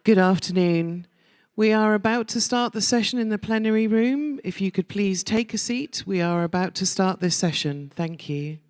Good afternoon. We are about to start the session in the plenary room. If you could please take a seat, we are about to start this session. Thank you.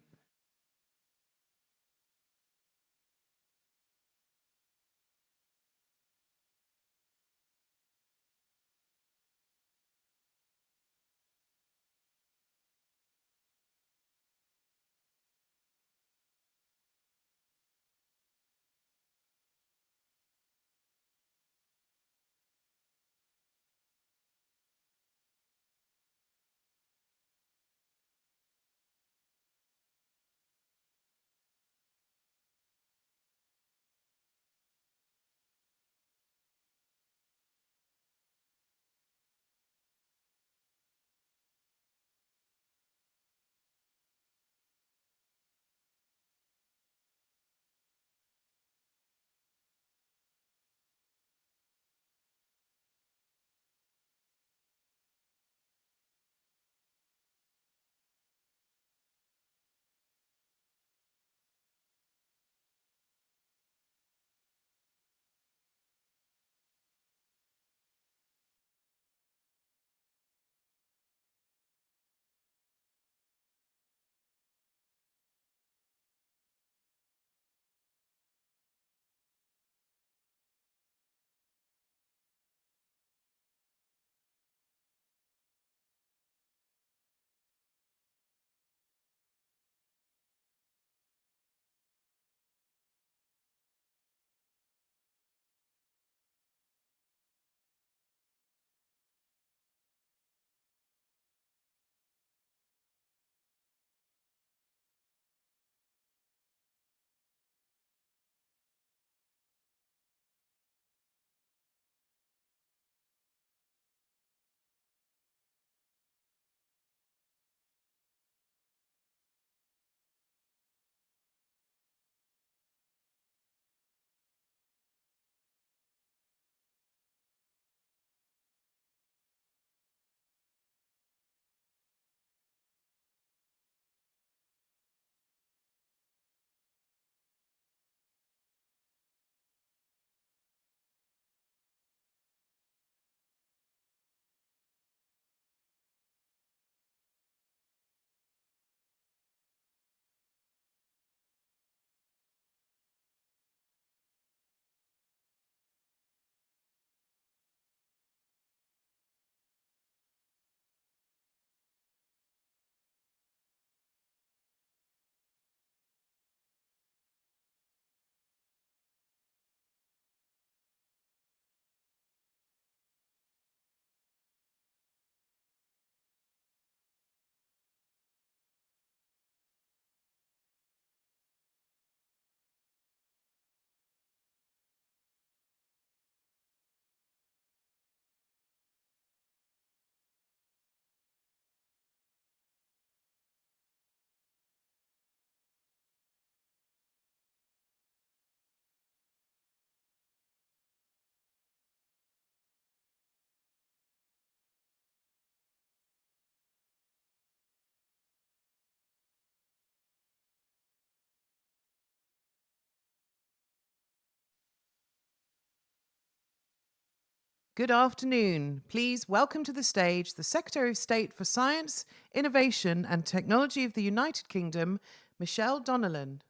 Good afternoon. Please welcome to the stage the Secretary of State for Science, Innovation and Technology of the United Kingdom, Michelle Donelan.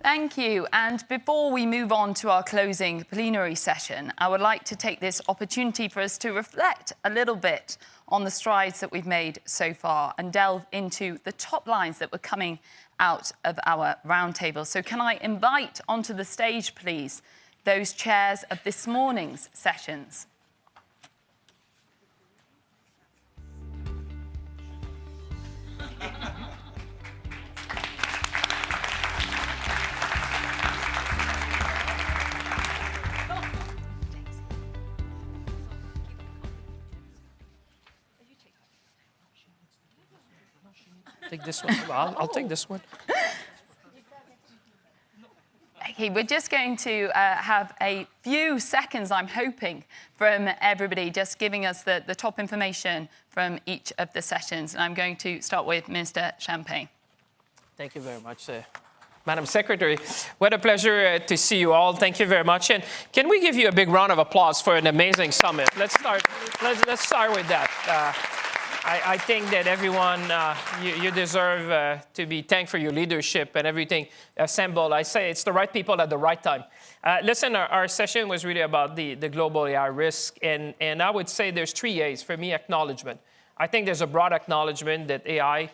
Thank you. And before we move on to our closing plenary session, I would like to take this opportunity for us to reflect a little bit on the strides that we've made so far and delve into the top lines that were coming out of our roundtable. So can I invite onto the stage, please, those chairs of this morning's sessions? Take this one. I'll take this one. Okay, we're just going to have a few seconds, I'm hoping, from everybody, just giving us the top information from each of the sessions. And I'm going to start with Minister Champagne. Thank you very much, Madam Secretary. What a pleasure to see you all. Thank you very much. And can we give you a big round of applause for an amazing summit? Let's start with that. I think that everyone, you deserve to be thanked for your leadership and everything assembled. I say it's the right people at the right time. Listen, our session was really about the global AI risk. And I would say there's 3 A's. For me, acknowledgement. I think there's a broad acknowledgement that AI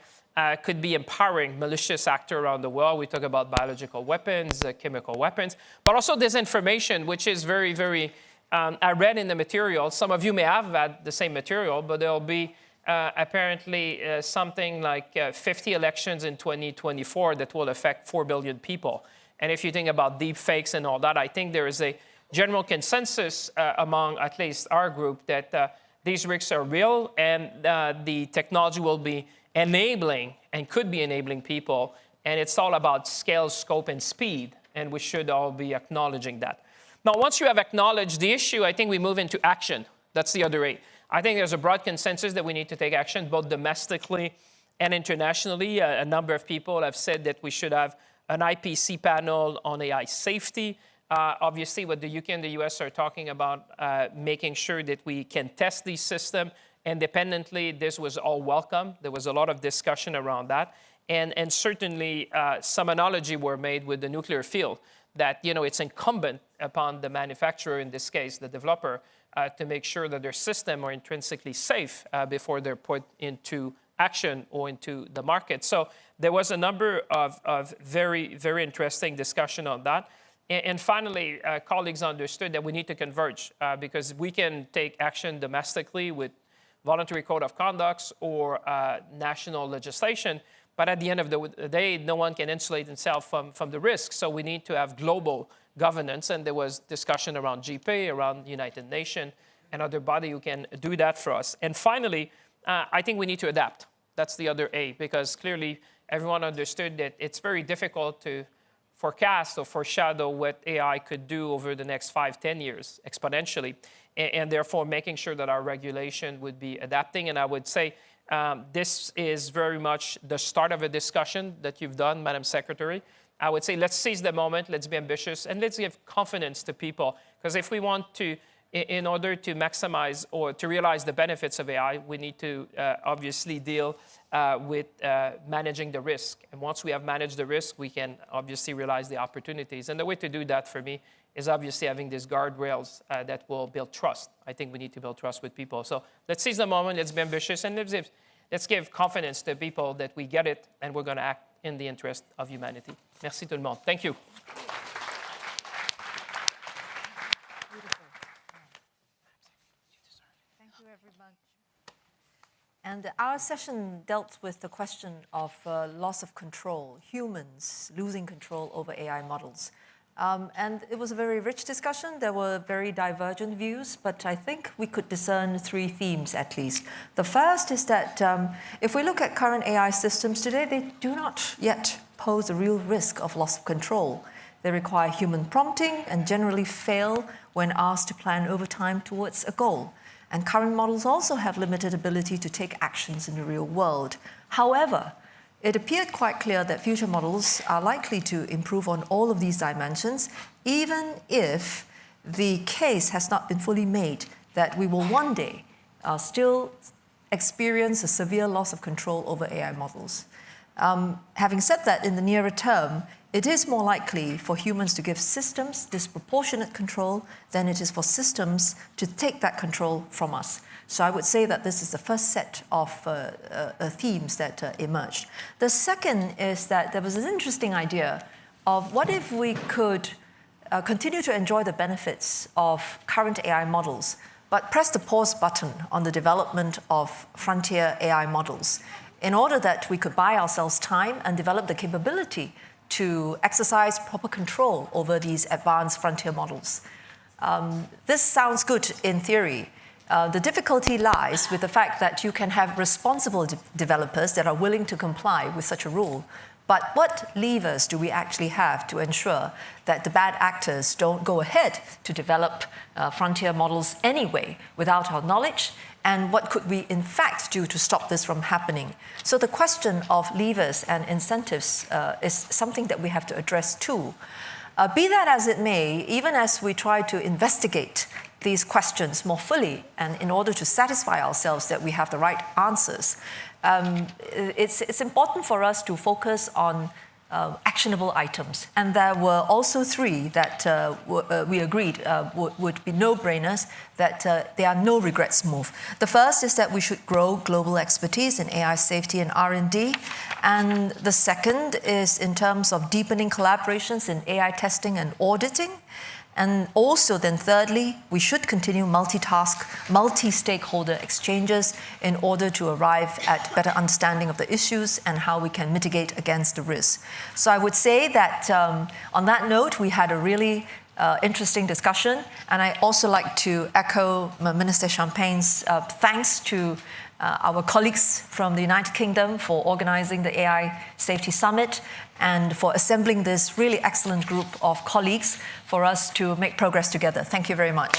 could be empowering malicious actors around the world. We talk about biological weapons, chemical weapons, but also disinformation, which is very, very, I read in the material. Some of you may have had the same material, but there'll be apparently something like 50 elections in 2024 that will affect 4 billion people. And if you think about deep fakes and all that, I think there is a general consensus among at least our group that these risks are real and the technology will be enabling and could be enabling people. And it's all about scale, scope, and speed. And we should all be acknowledging that. Now, once you have acknowledged the issue, I think we move into action. That's the other A. I think there's a broad consensus that we need to take action, both domestically and internationally. A number of people have said that we should have an IPC panel on AI safety. Obviously, what the UK and the US are talking about, making sure that we can test these systems independently. This was all welcome. There was a lot of discussion around that. And certainly, some analogy were made with the nuclear field that, it's incumbent upon the manufacturer, in this case, the developer, to make sure that their systems are intrinsically safe before they're put into action or into the market. So there was a number of very, very interesting discussion on that. And finally, colleagues understood that we need to converge because we can take action domestically with voluntary code of conducts or national legislation. But at the end of the day, no one can insulate himself from the risk. So we need to have global governance. And there was discussion around GPA, around United Nations, and other body who can do that for us. And finally, I think we need to adapt. That's the other A, because clearly everyone understood that it's very difficult to forecast or foreshadow what AI could do over the next 5-10 years exponentially. And therefore making sure that our regulation would be adapting. And I would say this is very much the start of a discussion that you've done, Madam Secretary. I would say let's seize the moment, let's be ambitious, and let's give confidence to people. Because if we want to, in order to maximize or to realize the benefits of AI, we need to obviously deal with managing the risk. And once we have managed the risk, we can obviously realize the opportunities. And the way to do that for me is obviously having these guardrails that will build trust. I think we need to build trust with people. So let's seize the moment, let's be ambitious, and let's give confidence to people that we get it and we're going to act in the interest of humanity. Merci tout le monde. Thank you. Thank you, everyone. And our session dealt with the question of loss of control, humans losing control over AI models. And it was a very rich discussion. There were very divergent views, but I think we could discern 3 themes at least. The first is that if we look at current AI systems today, they do not yet pose a real risk of loss of control. They require human prompting and generally fail when asked to plan over time towards a goal. And current models also have limited ability to take actions in the real world. However, it appeared quite clear that future models are likely to improve on all of these dimensions, even if the case has not been fully made that we will one day still experience a severe loss of control over AI models. Having said that, in the nearer term, it is more likely for humans to give systems disproportionate control than it is for systems to take that control from us. So I would say that this is the first set of themes that emerged. The second is that there was this interesting idea of what if we could continue to enjoy the benefits of current AI models, but press the pause button on the development of frontier AI models in order that we could buy ourselves time and develop the capability to exercise proper control over these advanced frontier models. This sounds good in theory. The difficulty lies with the fact that you can have responsible developers that are willing to comply with such a rule. But what levers do we actually have to ensure that the bad actors don't go ahead to develop frontier models anyway without our knowledge? And what could we in fact do to stop this from happening? So the question of levers and incentives is something that we have to address too. Be that as it may, even as we try to investigate these questions more fully, and in order to satisfy ourselves that we have the right answers, it's important for us to focus on actionable items. And there were also three that we agreed would be no-brainers, that there are no regrets move. The first is that we should grow global expertise in AI safety and R&D. And the second is in terms of deepening collaborations in AI testing and auditing. And also then thirdly, we should continue multi-stakeholder exchanges in order to arrive at better understanding of the issues and how we can mitigate against the risk. So I would say that on that note, we had a really interesting discussion. And I also like to echo Minister Champagne's thanks to our colleagues from the United Kingdom for organizing the AI Safety Summit and for assembling this really excellent group of colleagues for us to make progress together. Thank you very much.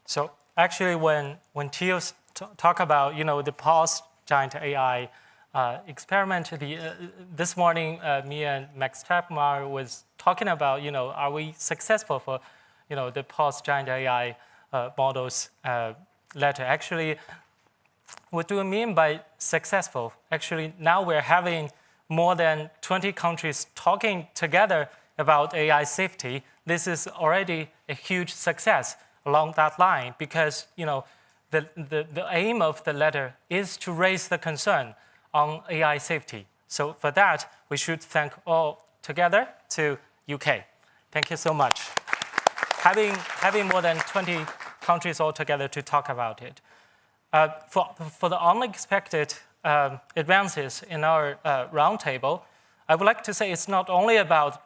So actually, when Theo talk about the past giant AI experiment, this morning me and Max Chapman was talking about are we successful for the past giant AI models letter. Actually, what do we mean by successful? Actually, now we're having more than 20 countries talking together about AI safety. This is already a huge success along that line, because the aim of the letter is to raise the concern on AI safety. So for that, we should thank all together to UK. Thank you so much. Having more than 20 countries all together to talk about it. For the unexpected advances in our roundtable, I would like to say it's not only about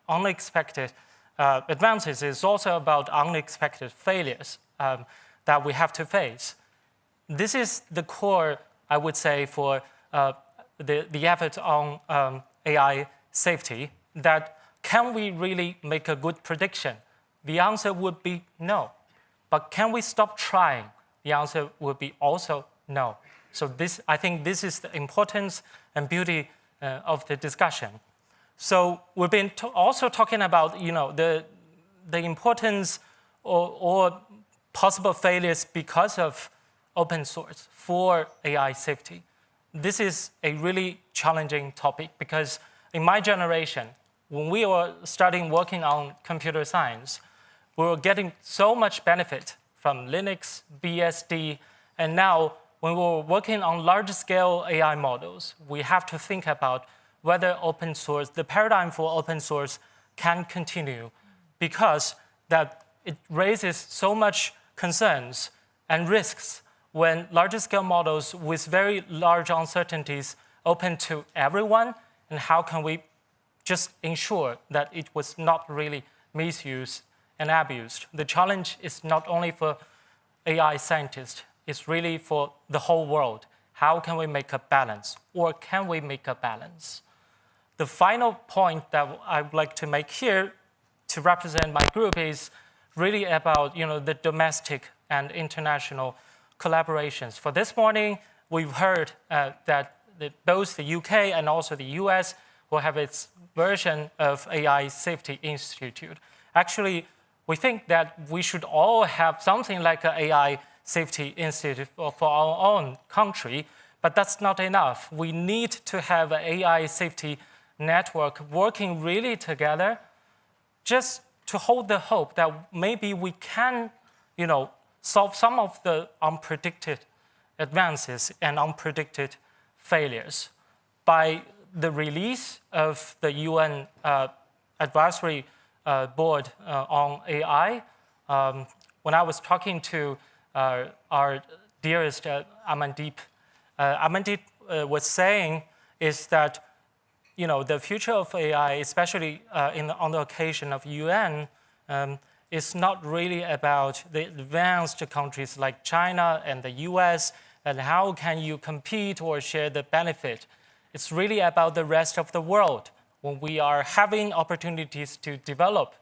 unexpected advances, it's also about unexpected failures that we have to face. This is the core, I would say, for the effort on AI safety, that can we really make a good prediction? The answer would be no. But can we stop trying? The answer would be also no. So I think this is the importance and beauty of the discussion. So we've been also talking about the importance or possible failures because of open source for AI safety. This is a really challenging topic, because in my generation, when we were starting working on computer science, we were getting so much benefit from Linux, BSD, and now when we're working on large-scale AI models, we have to think about whether open source, the paradigm for open source, can continue, because that it raises so much concerns and risks when larger-scale models with very large uncertainties open to everyone, and how can we just ensure that it was not really misused and abused. The challenge is not only for AI scientists, it's really for the whole world. How can we make a balance, or can we make a balance? The final point that I would like to make here to represent my group is really about the domestic and international collaborations. For this morning, we've heard that both the UK and also the US will have its version of AI Safety Institute. Actually, we think that we should all have something like an AI Safety Institute for our own country, but that's not enough. We need to have an AI safety network working really together, just to hold the hope that maybe we can, solve some of the unpredicted advances and unpredicted failures. By the release of the UN Advisory Board on AI, when I was talking to our dearest Amandeep, Amandeep was saying is that the future of AI, especially on the occasion of UN, it's not really about the advanced countries like China and the US and how can you compete or share the benefit. It's really about the rest of the world. When we are having opportunities to develop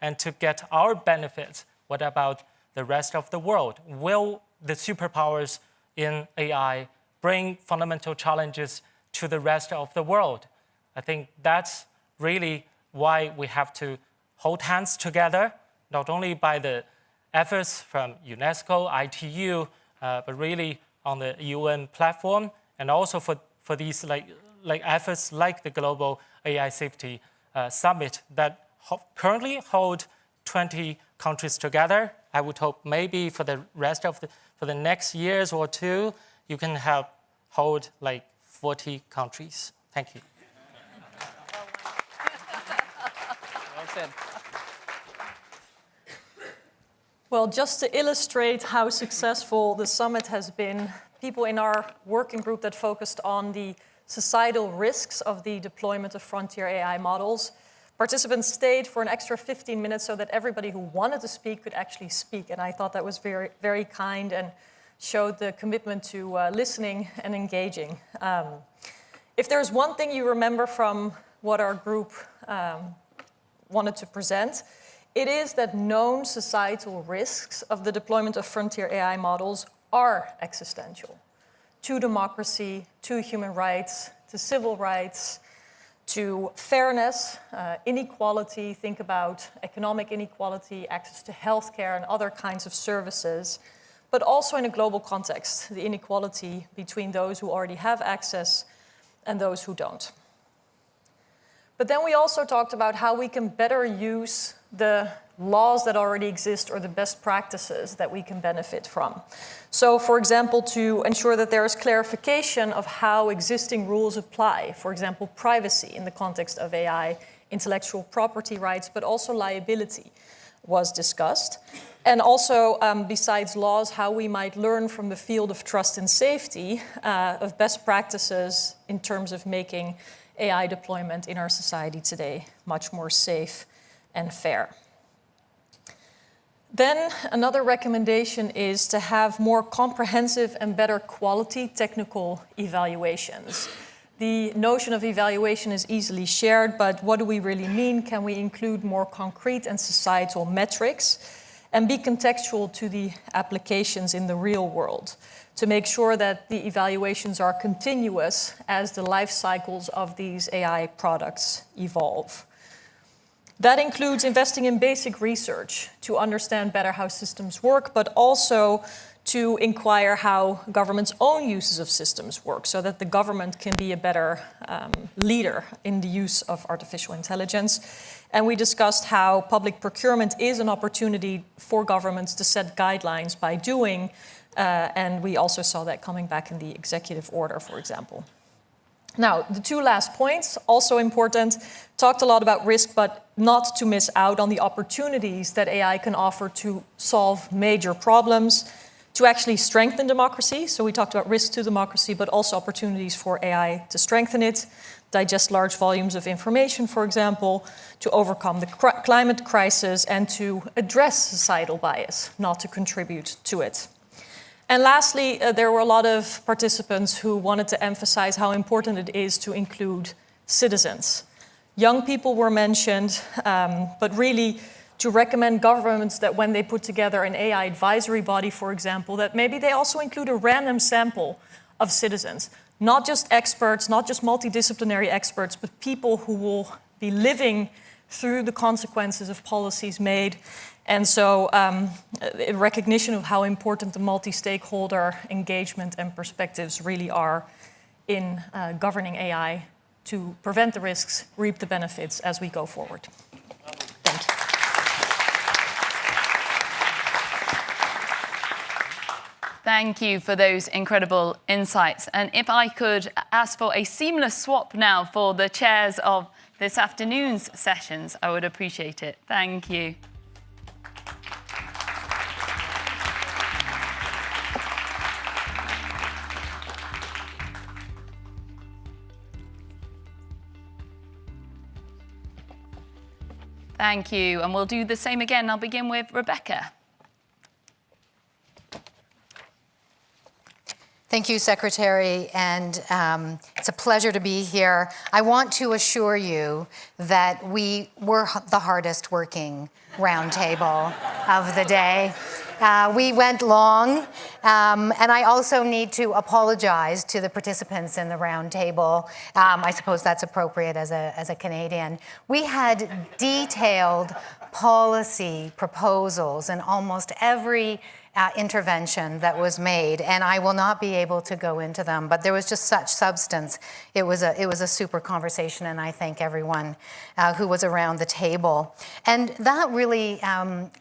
and to get our benefits, what about the rest of the world? Will the superpowers in AI bring fundamental challenges to the rest of the world? I think that's really why we have to hold hands together, not only by the efforts from UNESCO, ITU, but really on the UN platform, and also for these like efforts like the Global AI Safety Summit that currently hold 20 countries together. I would hope maybe for the rest of for the next years or two, you can hold like 40 countries. Thank you. Well said. Well, just to illustrate how successful the summit has been, people in our working group that focused on the societal risks of the deployment of frontier AI models, participants stayed for an extra 15 minutes so that everybody who wanted to speak could actually speak. And I thought that was very, very kind and showed the commitment to listening and engaging. If there's one thing you remember from what our group wanted to present, it is that known societal risks of the deployment of frontier AI models are existential to democracy, to human rights, to civil rights, to fairness, inequality. Think about economic inequality, access to healthcare and other kinds of services, but also in a global context, the inequality between those who already have access and those who don't. But then we also talked about how we can better use the laws that already exist or the best practices that we can benefit from. So, for example, to ensure that there is clarification of how existing rules apply, for example, privacy in the context of AI, intellectual property rights, but also liability was discussed. And also, besides laws, how we might learn from the field of trust and safety of best practices in terms of making AI deployment in our society today much more safe and fair. Then another recommendation is to have more comprehensive and better quality technical evaluations. The notion of evaluation is easily shared, but what do we really mean? Can we include more concrete and societal metrics and be contextual to the applications in the real world to make sure that the evaluations are continuous as the life cycles of these AI products evolve? That includes investing in basic research to understand better how systems work, but also to inquire how governments' own uses of systems work so that the government can be a better leader in the use of artificial intelligence. And we discussed how public procurement is an opportunity for governments to set guidelines by doing, and we also saw that coming back in the executive order, for example. Now, the two last points, also important, talked a lot about risk, but not to miss out on the opportunities that AI can offer to solve major problems, to actually strengthen democracy. So we talked about risk to democracy, but also opportunities for AI to strengthen it, digest large volumes of information, for example, to overcome the climate crisis, and to address societal bias, not to contribute to it. And lastly, there were a lot of participants who wanted to emphasize how important it is to include citizens. Young people were mentioned, but really to recommend governments that when they put together an AI advisory body, for example, that maybe they also include a random sample of citizens. Not just experts, not just multidisciplinary experts, but people who will be living through the consequences of policies made. And so in recognition of how important the multi-stakeholder engagement and perspectives really are in governing AI to prevent the risks, reap the benefits as we go forward. Thank you. Thank you for those incredible insights. And if I could ask for a seamless swap now for the chairs of this afternoon's sessions, I would appreciate it. Thank you. Thank you. And we'll do the same again. I'll begin with Rebecca. Thank you, Secretary, and it's a pleasure to be here. I want to assure you that we were the hardest working roundtable of the day. We went long, and I also need to apologize to the participants in the roundtable. I suppose that's appropriate as a Canadian. We had detailed policy proposals in almost every intervention that was made, and I will not be able to go into them, but there was just such substance. It was a super conversation, and I thank everyone who was around the table. And that really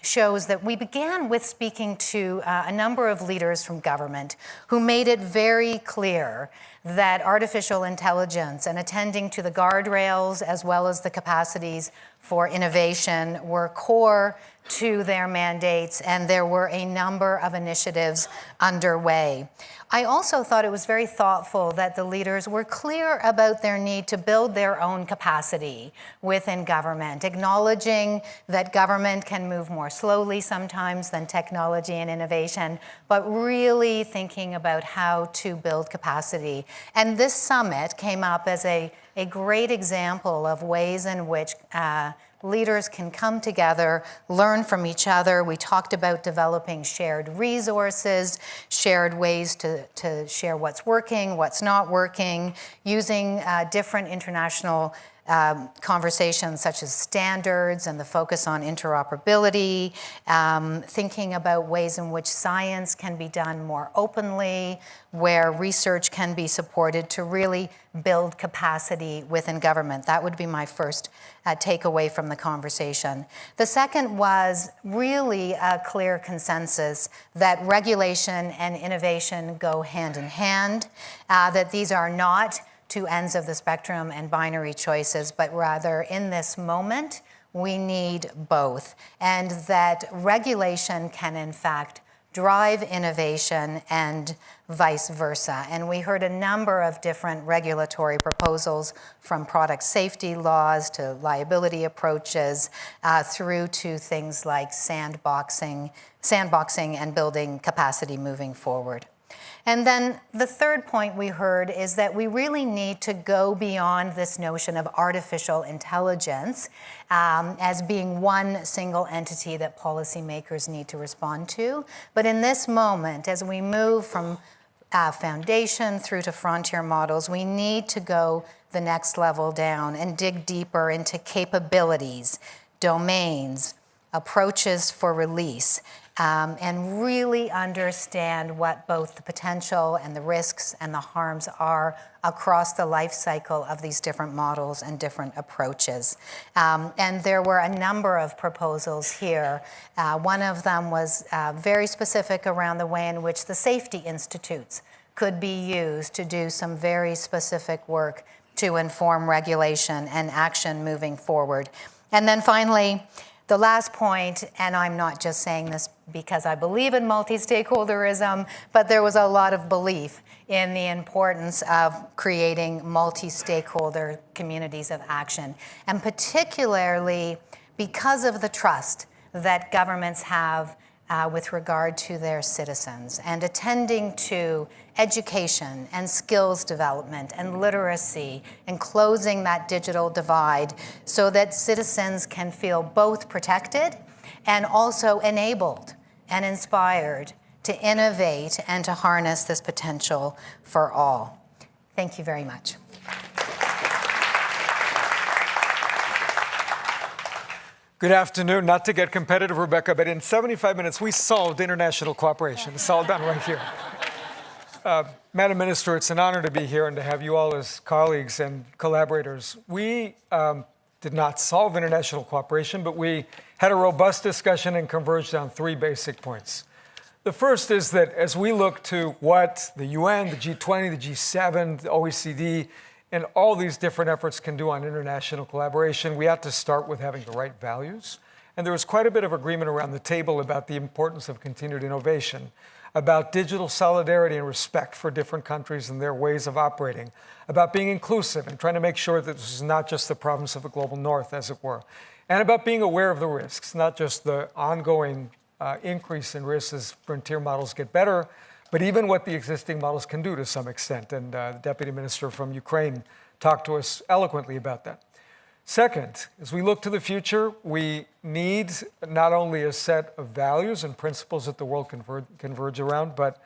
shows that we began with speaking to a number of leaders from government who made it very clear that artificial intelligence and attending to the guardrails as well as the capacities for innovation were core to their mandates, and there were a number of initiatives underway. I also thought it was very thoughtful that the leaders were clear about their need to build their own capacity within government, acknowledging that government can move more slowly sometimes than technology and innovation, but really thinking about how to build capacity. And this summit came up as a great example of ways in which leaders can come together, learn from each other. We talked about developing shared resources, shared ways to share what's working, what's not working, using different international conversations such as standards and the focus on interoperability, thinking about ways in which science can be done more openly, where research can be supported to really build capacity within government. That would be my first takeaway from the conversation. The second was really a clear consensus that regulation and innovation go hand in hand, that these are not two ends of the spectrum and binary choices, but rather in this moment, we need both. And that regulation can in fact drive innovation and vice versa. And we heard a number of different regulatory proposals, from product safety laws to liability approaches, through to things like sandboxing and building capacity moving forward. And then the third point we heard is that we really need to go beyond this notion of artificial intelligence as being one single entity that policymakers need to respond to. But in this moment, as we move from foundation through to frontier models, we need to go the next level down and dig deeper into capabilities, domains, approaches for release, and really understand what both the potential and the risks and the harms are across the life cycle of these different models and different approaches. And there were a number of proposals here. One of them was very specific around the way in which the safety institutes could be used to do some very specific work to inform regulation and action moving forward. And then finally, the last point, and I'm not just saying this because I believe in multi-stakeholderism, but there was a lot of belief in the importance of creating multi-stakeholder communities of action, and particularly because of the trust that governments have with regard to their citizens, and attending to education and skills development and literacy and closing that digital divide so that citizens can feel both protected and also enabled and inspired to innovate and to harness this potential for all. Thank you very much. Good afternoon. Not to get competitive, Rebecca, but in 75 minutes, we solved international cooperation. It's all done right here. Madam Minister, it's an honor to be here and to have you all as colleagues and collaborators. We did not solve international cooperation, but we had a robust discussion and converged on three basic points. The first is that as we look to what the UN, the G20, the G7, the OECD, and all these different efforts can do on international collaboration, we have to start with having the right values And there was quite a bit of agreement around the table about the importance of continued innovation, about digital solidarity and respect for different countries and their ways of operating, about being inclusive and trying to make sure that this is not just the province of the global north, as it were, and about being aware of the risks, not just the ongoing increase in risks as frontier models get better, but even what the existing models can do to some extent. And the Deputy Minister from Ukraine talked to us eloquently about that. Second, as we look to the future, we need not only a set of values and principles that the world converge around, but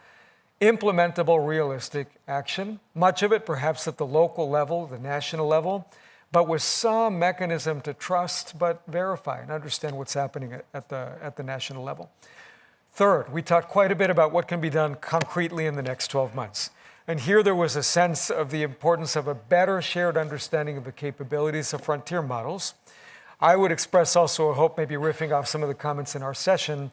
implementable, realistic action, much of it perhaps at the local level, the national level, but with some mechanism to trust but verify and understand what's happening at the national level. Third, we talked quite a bit about what can be done concretely in the next 12 months. And here there was a sense of the importance of a better shared understanding of the capabilities of frontier models. I would express also a hope, maybe riffing off some of the comments in our session,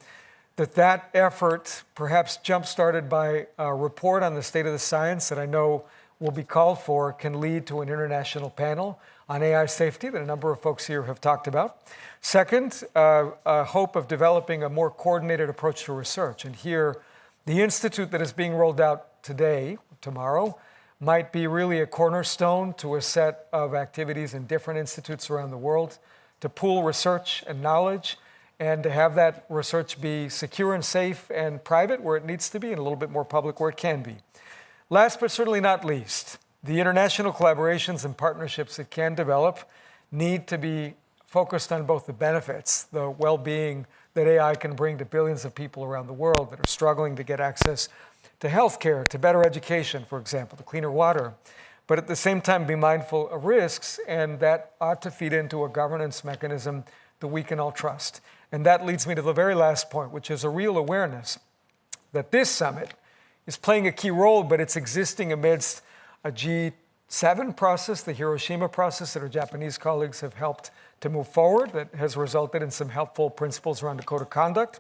that effort, perhaps jump-started by a report on the state of the science that I know will be called for, can lead to an international panel on AI safety that a number of folks here have talked about. Second, a hope of developing a more coordinated approach to research. And here, the institute that is being rolled out today, tomorrow, might be really a cornerstone to a set of activities in different institutes around the world to pool research and knowledge and to have that research be secure and safe and private where it needs to be and a little bit more public where it can be. Last but certainly not least, the international collaborations and partnerships that can develop need to be focused on both the benefits, the well-being that AI can bring to billions of people around the world that are struggling to get access to healthcare, to better education, for example, to cleaner water, but at the same time be mindful of risks, and that ought to feed into a governance mechanism that we can all trust. And that leads me to the very last point, which is a real awareness that this summit is playing a key role, but it's existing amidst a G7 process, the Hiroshima process that our Japanese colleagues have helped to move forward, that has resulted in some helpful principles around the code of conduct,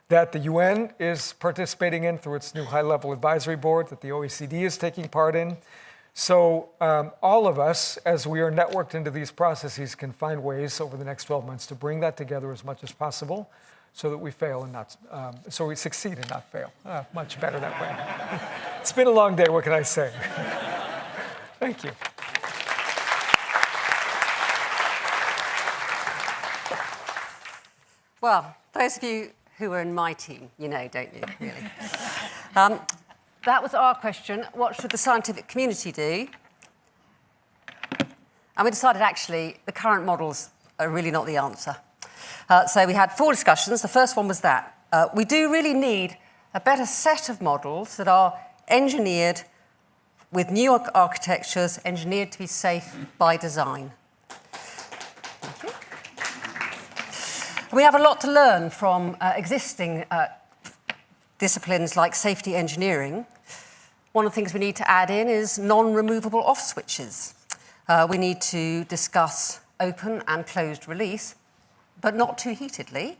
that the UN is participating in through its new high-level advisory board, that the OECD is taking part in. So all of us, as we are networked into these processes, can find ways over the next 12 months to bring that together as much as possible so that we fail and not, so we succeed and not fail. Much better that way. It's been a long day, what can I say? Thank you. Well, those of you who are in my team, you know, don't you, really? That was our question. What should the scientific community do? And we decided, actually, the current models are really not the answer. So we had 4 discussions. The first one was that. We do really need a better set of models that are engineered with new architectures, engineered to be safe by design. We have a lot to learn from existing disciplines like safety engineering. One of the things we need to add in is non-removable off switches. We need to discuss open and closed release, but not too heatedly.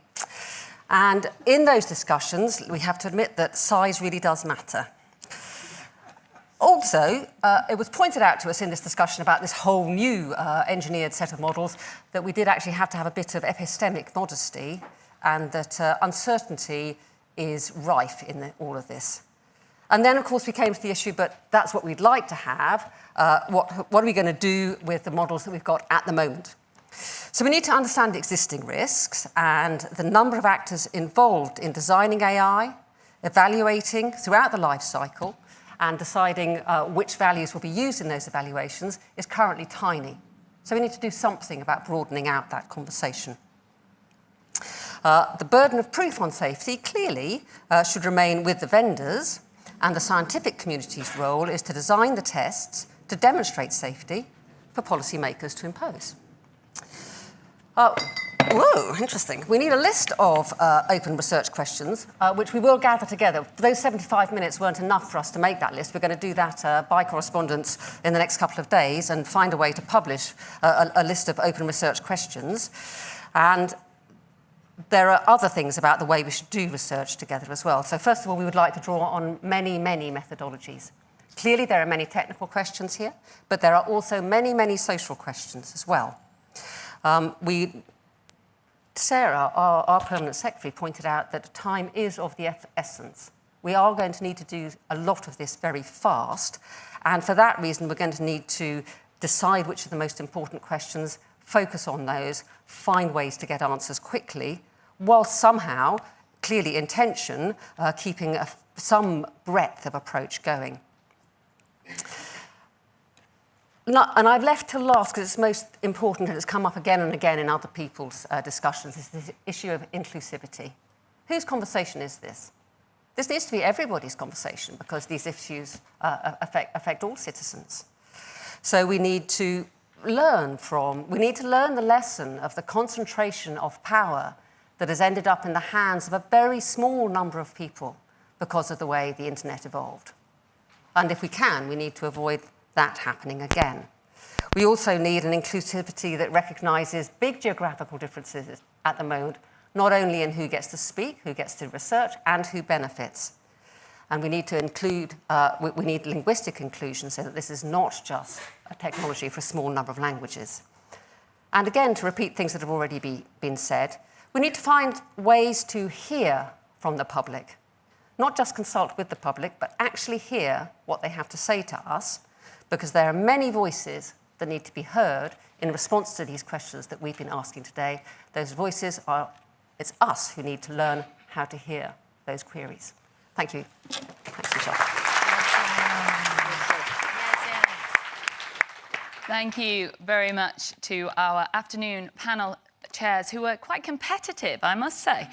And in those discussions, we have to admit that size really does matter. Also, it was pointed out to us in this discussion about this whole new engineered set of models that we did actually have to have a bit of epistemic modesty and that uncertainty is rife in all of this. And then, of course, we came to the issue, but that's what we'd like to have. What are we going to do with the models that we've got at the moment? So we need to understand the existing risks and the number of actors involved in designing AI, evaluating throughout the life cycle, and deciding which values will be used in those evaluations is currently tiny. So we need to do something about broadening out that conversation. The burden of proof on safety clearly should remain with the vendors, and the scientific community's role is to design the tests to demonstrate safety for policymakers to impose. Whoa, interesting. We need a list of open research questions, which we will gather together. Those 75 minutes weren't enough for us to make that list. We're going to do that by correspondence in the next couple of days and find a way to publish a list of open research questions. And there are other things about the way we should do research together as well. So first of all, we would like to draw on many, many methodologies. Clearly, there are many technical questions here, but there are also many, many social questions as well. We Sarah, our permanent secretary, pointed out that time is of the essence. We are going to need to do a lot of this very fast, and for that reason, we're going to need to decide which are the most important questions, focus on those, find ways to get answers quickly, while somehow, clearly in tension, keeping some breadth of approach going. And I've left to last, because it's most important, and it's come up again and again in other people's discussions, is the issue of inclusivity. Whose conversation is this? This needs to be everybody's conversation, because these issues affect all citizens. So we need to learn the lesson of the concentration of power that has ended up in the hands of a very small number of people because of the way the internet evolved. And if we can, we need to avoid that happening again. We also need an inclusivity that recognises big geographical differences at the moment, not only in who gets to speak, who gets to research, and who benefits. And we need to include, we need linguistic inclusion so that this is not just a technology for a small number of languages. And again, to repeat things that have already been said, we need to find ways to hear from the public, not just consult with the public, but actually hear what they have to say to us, because there are many voices that need to be heard in response to these questions that we've been asking today. Those voices are, it's us who need to learn how to hear those queries. Thank you. Thanks, Michelle. Thank you very much to our afternoon panel chairs, who were quite competitive, I must say.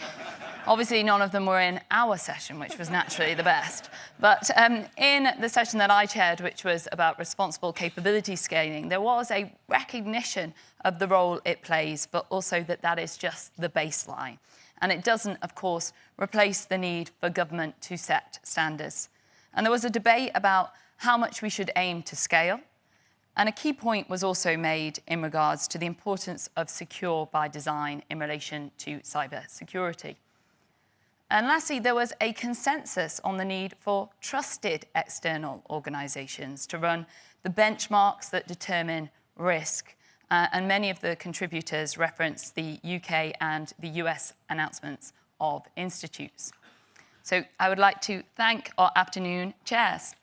Obviously, none of them were in our session, which was naturally the best. But in the session that I chaired, which was about responsible capability scaling, there was a recognition of the role it plays, but also that that is just the baseline. And it doesn't, of course, replace the need for government to set standards. And there was a debate about how much we should aim to scale. And a key point was also made in regards to the importance of secure by design in relation to cyber security. And lastly, there was a consensus on the need for trusted external organisations to run the benchmarks that determine risk. And many of the contributors referenced the UK and the US announcements of institutes. So I would like to thank our afternoon chairs.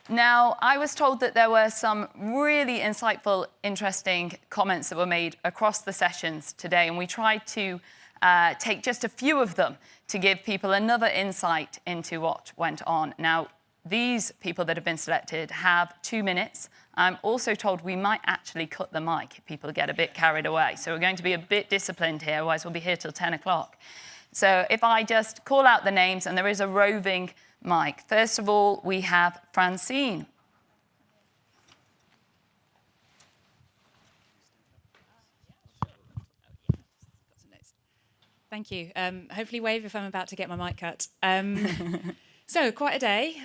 Now, I was told that there were some really insightful, interesting comments that were made across the sessions today, and we tried to take just a few of them to give people another insight into what went on. Now, these people that have been selected have 2 minutes. I'm also told we might actually cut the mic if people get a bit carried away. So we're going to be a bit disciplined here, otherwise we'll be here till 10 o'clock. So if I just call out the names, and there is a roving mic. First of all, we have Francine. Thank you. Hopefully wave if I'm about to get my mic cut. So, quite a day.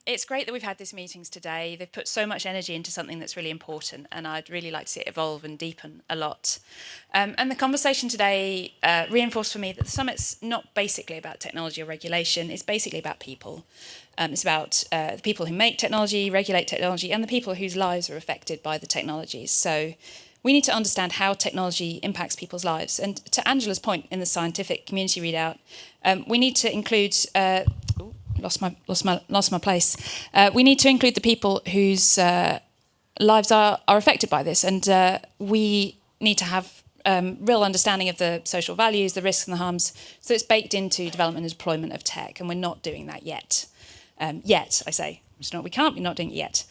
It's great that we've had these meetings today. They've put so much energy into something that's really important, and I'd really like to see it evolve and deepen a lot. And the conversation today reinforced for me that the summit's not basically about technology or regulation, it's basically about people. It's about the people who make technology, regulate technology, and the people whose lives are affected by the technologies. So we need to understand how technology impacts people's lives. And to Angela's point in the scientific community readout, we need to include... Lost my place. We need to include the people whose lives are affected by this, and we need to have real understanding of the social values, the risks and the harms, so it's baked into development and deployment of tech, and we're not doing that yet. I say. It's not we can't, we're not doing it yet.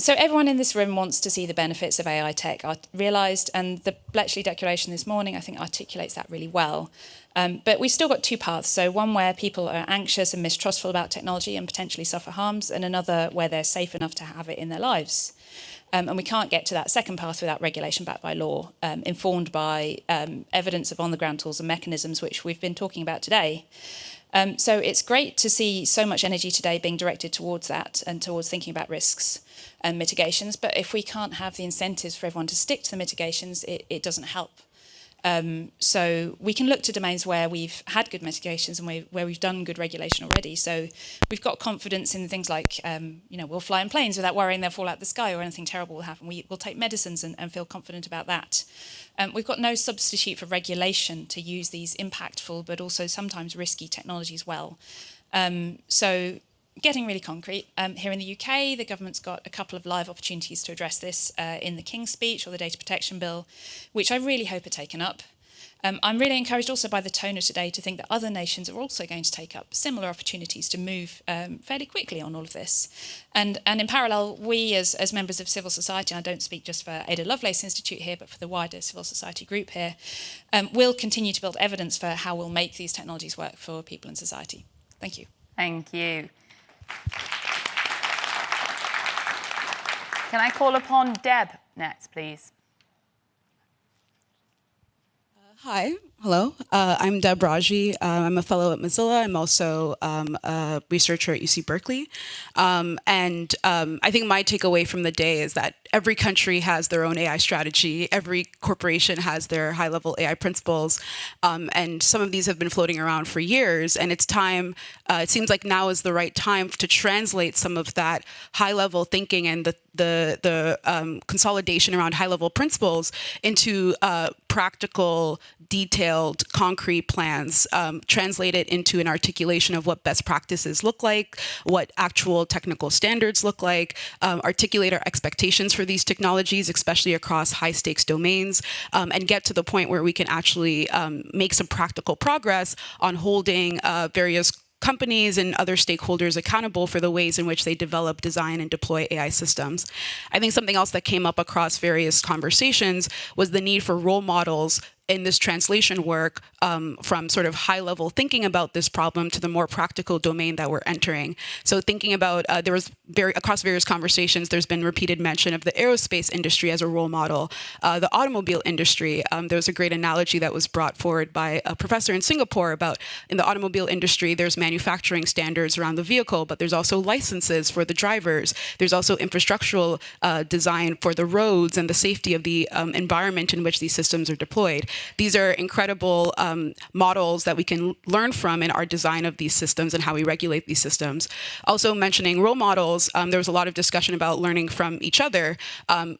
So everyone in this room wants to see the benefits of AI tech realised, and the Bletchley Declaration this morning, I think, articulates that really well. But we've still got two paths. So one where people are anxious and mistrustful about technology and potentially suffer harms, and another where they're safe enough to have it in their lives. And we can't get to that second path without regulation backed by law, informed by evidence of on-the-ground tools and mechanisms, which we've been talking about today. So it's great to see so much energy today being directed towards that and towards thinking about risks and mitigations. But if we can't have the incentives for everyone to stick to the mitigations, it doesn't help. So we can look to domains where we've had good mitigations and where we've done good regulation already. So we've got confidence in things like, we'll fly in planes without worrying they'll fall out the sky or anything terrible will happen. We'll take medicines and feel confident about that. We've got no substitute for regulation to use these impactful but also sometimes risky technologies well. So getting really concrete, here in the UK, the government's got a couple of live opportunities to address this in the King's Speech or the Data Protection Bill, which I really hope are taken up. I'm really encouraged also by the tone of today to think that other nations are also going to take up similar opportunities to move fairly quickly on all of this. And in parallel, we as members of civil society, and I don't speak just for Ada Lovelace Institute here, but for the wider civil society group here, will continue to build evidence for how we'll make these technologies work for people and society. Thank you. Thank you. Can I call upon Deb next, please? Hi, hello. I'm Deb Raji. I'm a fellow at Mozilla. I'm also a researcher at UC Berkeley. And I think my takeaway from the day is that every country has their own AI strategy. Every corporation has their high-level AI principles. And some of these have been floating around for years. And it's time, it seems like now is the right time to translate some of that high-level thinking and the consolidation around high-level principles into practical, detailed, concrete plans, translate it into an articulation of what best practices look like, what actual technical standards look like, articulate our expectations for these technologies, especially across high-stakes domains, and get to the point where we can actually make some practical progress on holding various companies and other stakeholders accountable for the ways in which they develop, design, and deploy AI systems. I think something else that came up across various conversations was the need for role models in this translation work from sort of high-level thinking about this problem to the more practical domain that we're entering. So thinking about, there was across various conversations, there's been repeated mention of the aerospace industry as a role model, the automobile industry. There was a great analogy that was brought forward by a professor in Singapore about in the automobile industry, there's manufacturing standards around the vehicle, but there's also licenses for the drivers. There's also infrastructural design for the roads and the safety of the environment in which these systems are deployed. These are incredible models that we can learn from in our design of these systems and how we regulate these systems. Also mentioning role models, there was a lot of discussion about learning from each other.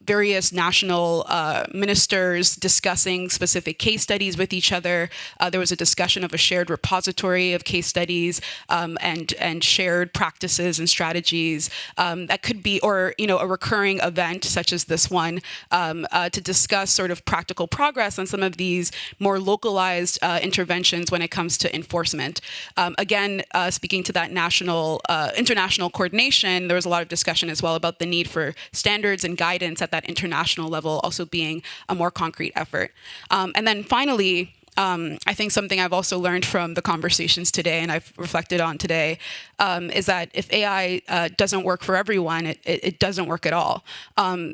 Various national ministers discussing specific case studies with each other. There was a discussion of a shared repository of case studies and shared practices and strategies that could be, or a recurring event such as this one to discuss sort of practical progress on some of these more localized interventions when it comes to enforcement. Again, speaking to that international coordination, there was a lot of discussion as well about the need for standards and guidance at that international level also being a more concrete effort. And then finally, I think something I've also learned from the conversations today and I've reflected on today is that if AI doesn't work for everyone, it doesn't work at all.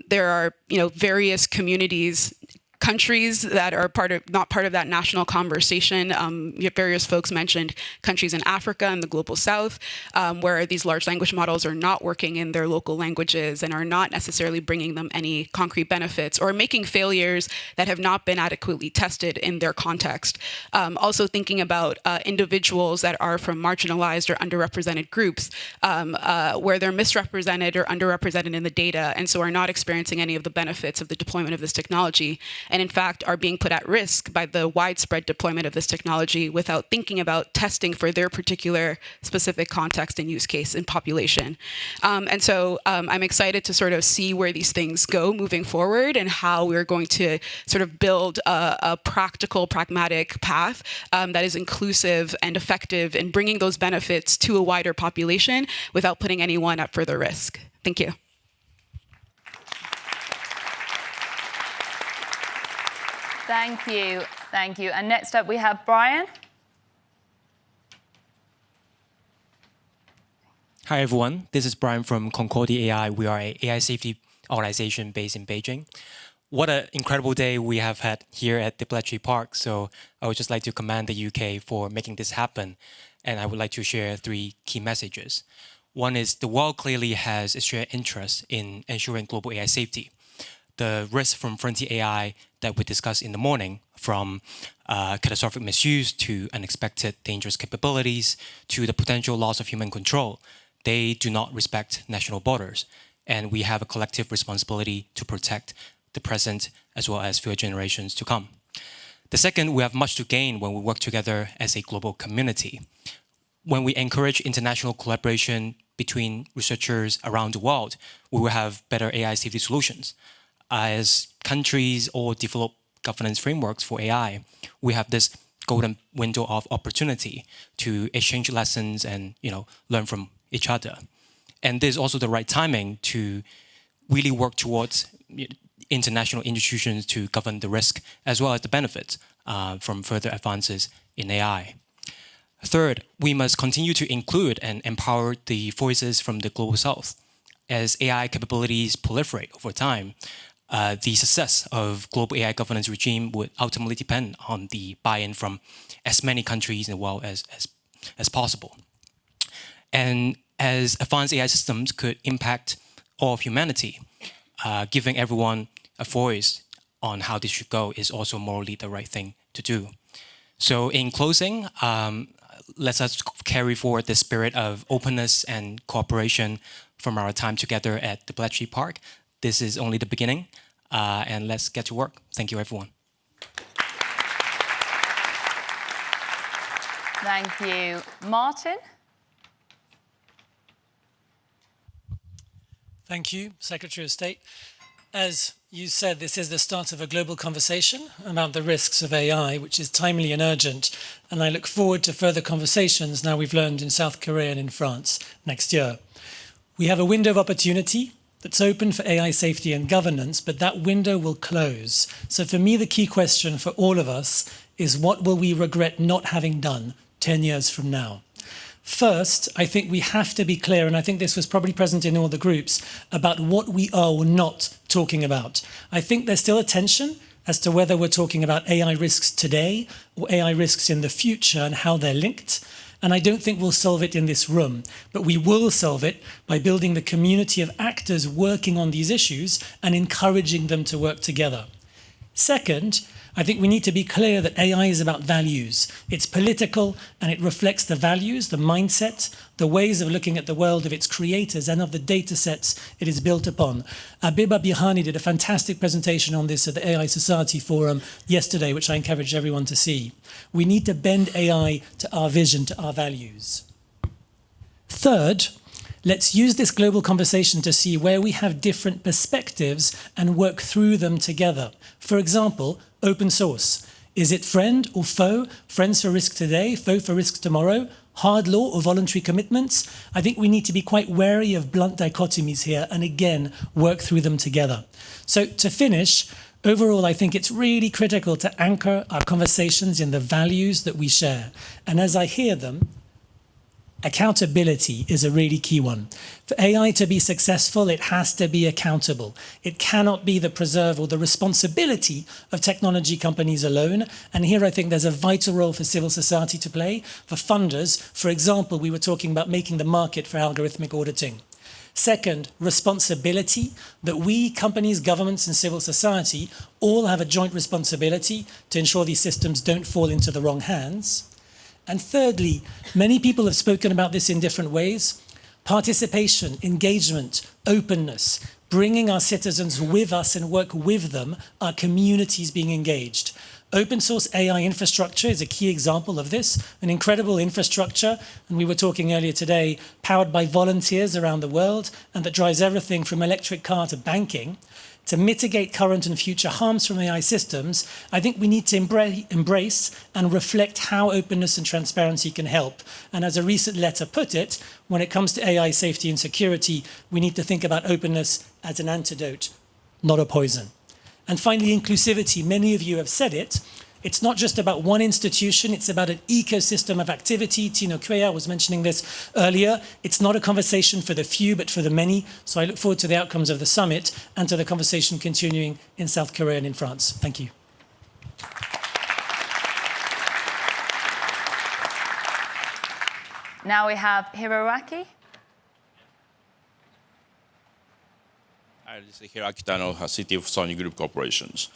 There are various communities, countries that are not part of that national conversation. Various folks mentioned countries in Africa and the global south, where these large language models are not working in their local languages and are not necessarily bringing them any concrete benefits or making failures that have not been adequately tested in their context. Also thinking about individuals that are from marginalized or underrepresented groups, where they're misrepresented or underrepresented in the data and so are not experiencing any of the benefits of the deployment of this technology, and in fact are being put at risk by the widespread deployment of this technology without thinking about testing for their particular specific context and use case and population. And so I'm excited to sort of see where these things go moving forward and how we're going to sort of build a practical, pragmatic path that is inclusive and effective in bringing those benefits to a wider population without putting anyone at further risk. Thank you. Thank you. Thank you. And next up, we have Brian. Hi, everyone. This is Brian from Concordia AI. We are an AI safety organization based in Beijing. What an incredible day we have had here at the Plenary Park. So I would just like to commend the UK for making this happen. And I would like to share 3 key messages. One is the world clearly has a shared interest in ensuring global AI safety. the risk from frontier AI that we discussed in the morning, from catastrophic misuse to unexpected dangerous capabilities to the potential loss of human control, they do not respect national borders. And we have a collective responsibility to protect the present as well as future generations to come. The second, we have much to gain when we work together as a global community. When we encourage international collaboration between researchers around the world, we will have better AI safety solutions. As countries all develop governance frameworks for AI, we have this golden window of opportunity to exchange lessons and learn from each other. And this is also the right timing to really work towards international institutions to govern the risk as well as the benefits from further advances in AI. Third, we must continue to include and empower the voices from the global south. As AI capabilities proliferate over time, the success of global AI governance regime would ultimately depend on the buy-in from as many countries in the world as possible. And as advanced AI systems could impact all of humanity, giving everyone a voice on how this should go is also morally the right thing to do. So in closing, let us carry forward the spirit of openness and cooperation from our time together at the Bletchley Park. This is only the beginning, and let's get to work. Thank you, everyone. Thank you. Martin? Thank you, Secretary of State. As you said, this is the start of a global conversation about the risks of AI, which is timely and urgent. And I look forward to further conversations now we've learned in South Korea and in France next year. We have a window of opportunity that's open for AI safety and governance, but that window will close. So for me, the key question for all of us is, what will we regret not having done 10 years from now? First, I think we have to be clear, and I think this was probably present in all the groups, about what we are or not talking about. I think there's still a tension as to whether we're talking about AI risks today or AI risks in the future and how they're linked. And I don't think we'll solve it in this room, but we will solve it by building the community of actors working on these issues and encouraging them to work together. Second, I think we need to be clear that AI is about values. It's political and it reflects the values, the mindset, the ways of looking at the world of its creators and of the data sets it is built upon. Abiba Bihani did a fantastic presentation on this at the AI Society Forum yesterday, which I encourage everyone to see. We need to bend AI to our vision, to our values. Third, let's use this global conversation to see where we have different perspectives and work through them together. For example, open source. Is it friend or foe? Friends for risk today, foe for risk tomorrow? Hard law or voluntary commitments? I think we need to be quite wary of blunt dichotomies here and again, work through them together. So to finish, overall, I think it's really critical to anchor our conversations in the values that we share. And as I hear them, accountability is a really key one. For AI to be successful, it has to be accountable. It cannot be the preserve or the responsibility of technology companies alone. And here I think there's a vital role for civil society to play, for funders. For example, we were talking about making the market for algorithmic auditing. Second, responsibility, that we, companies, governments, and civil society all have a joint responsibility to ensure these systems don't fall into the wrong hands. And thirdly, many people have spoken about this in different ways. Participation, engagement, openness, bringing our citizens with us and work with them, our communities being engaged. Open source AI infrastructure is a key example of this, an incredible infrastructure, and we were talking earlier today, powered by volunteers around the world, and that drives everything from electric car to banking. To mitigate current and future harms from AI systems, I think we need to embrace and reflect how openness and transparency can help. And as a recent letter put it, when it comes to AI safety and security, we need to think about openness as an antidote, not a poison. And finally, inclusivity. Many of you have said it. It's not just about one institution, it's about an ecosystem of activity. Tino Cuellar was mentioning this earlier. It's not a conversation for the few, but for the many. So I look forward to the outcomes of the summit and to the conversation continuing in South Korea and in France. Thank you. Now we have Hiroaki. This is Hiraki Tano, City of Sony Group Corporations.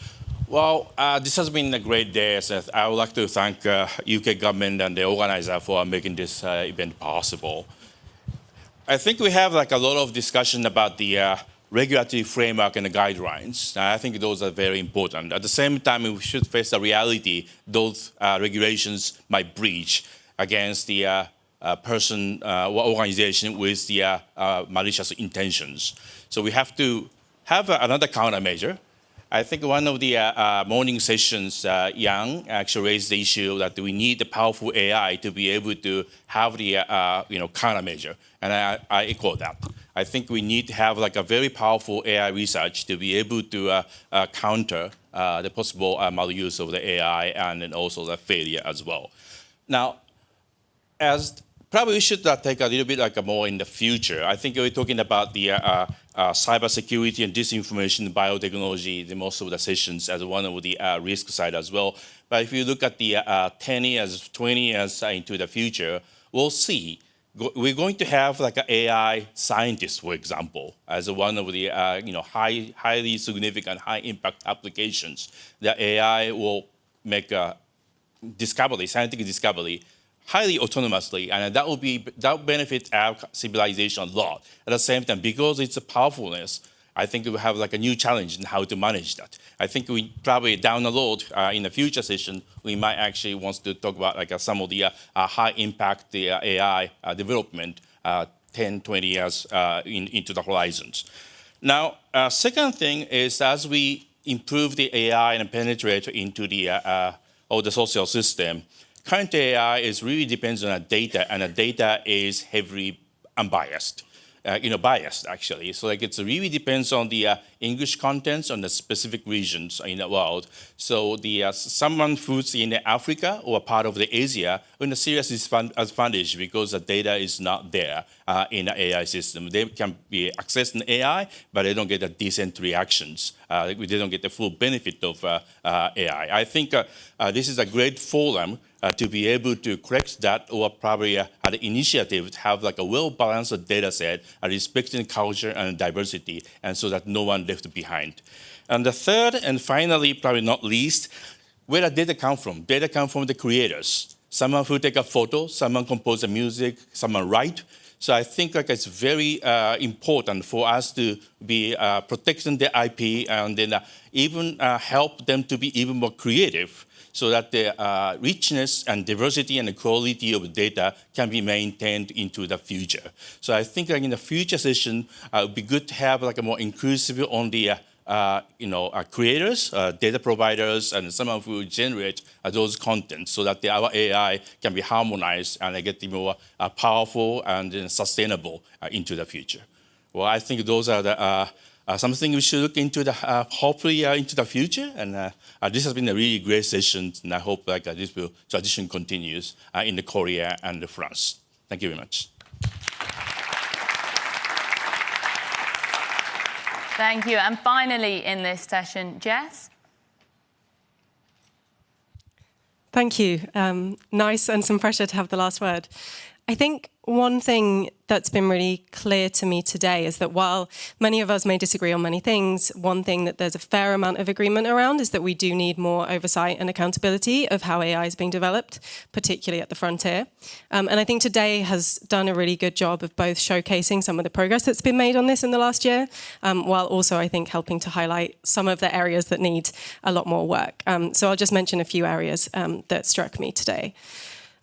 Well, this has been a great day. So I would like to thank UK government and the organizer for making this event possible. I think we have like a lot of discussion about the regulatory framework and the guidelines. I think those are very important. At the same time, we should face the reality those regulations might breach against the person or organization with the malicious intentions. So we have to have another countermeasure. I think one of the morning sessions, Yang actually raised the issue that we need a powerful AI to be able to have the countermeasure, and I echo that. I think we need to have like a very powerful AI research to be able to counter the possible maluse of the AI and then also the failure as well. Now, as probably we should take a little bit like more in the future. I think we're talking about the cybersecurity and disinformation, biotechnology, the most of the sessions as one of the risk side as well. But if you look at the 10 years, 20 years into the future, we'll see. We're going to have like an AI scientist, for example, as one of the highly significant, high impact applications. The AI will make a discovery, scientific discovery, highly autonomously, and that will benefit our civilization a lot. At the same time, because it's a powerfulness, I think we have like a new challenge in how to manage that. I think we probably down the road in the future session, we might actually want to talk about like some of the high impact AI development 10, 20 years into the horizons. Now, second thing is as we improve the AI and penetrate into the social system, current AI really depends on the data, and the data is heavily unbiased. Biased actually. So like it really depends on the English contents on the specific regions in the world. So the someone who's in Africa or part of the Asia in a serious disadvantage because the data is not there in the AI system. They can be accessing AI, but they don't get a decent reactions. They don't get the full benefit of AI. I think this is a great forum to be able to correct that, or probably an initiative to have like a well-balanced data set, respecting culture and diversity, and so that no one left behind. And the third and finally, probably not least, where does data come from? Data come from the creators. Someone who take a photo, someone compose the music, someone write. So I think like it's very important for us to be protecting the IP and then even help them to be even more creative, so that the richness and diversity and the quality of data can be maintained into the future. So I think like in the future session, it would be good to have like a more inclusive on the creators, data providers, and someone who generate those contents, so that our AI can be harmonized and get more powerful and sustainable into the future. Well, I think those are the something we should look into hopefully into the future. And this has been a really great session, and I hope like this tradition continues in the Korea and France. Thank you very much. Thank you. And finally in this session, Jess. Thank you. Nice and some pressure to have the last word. I think one thing that's been really clear to me today is that while many of us may disagree on many things, one thing that there's a fair amount of agreement around is that we do need more oversight and accountability of how AI is being developed, particularly at the frontier. And I think today has done a really good job of both showcasing some of the progress that's been made on this in the last year, while also, I think, helping to highlight some of the areas that need a lot more work. So I'll just mention a few areas that struck me today.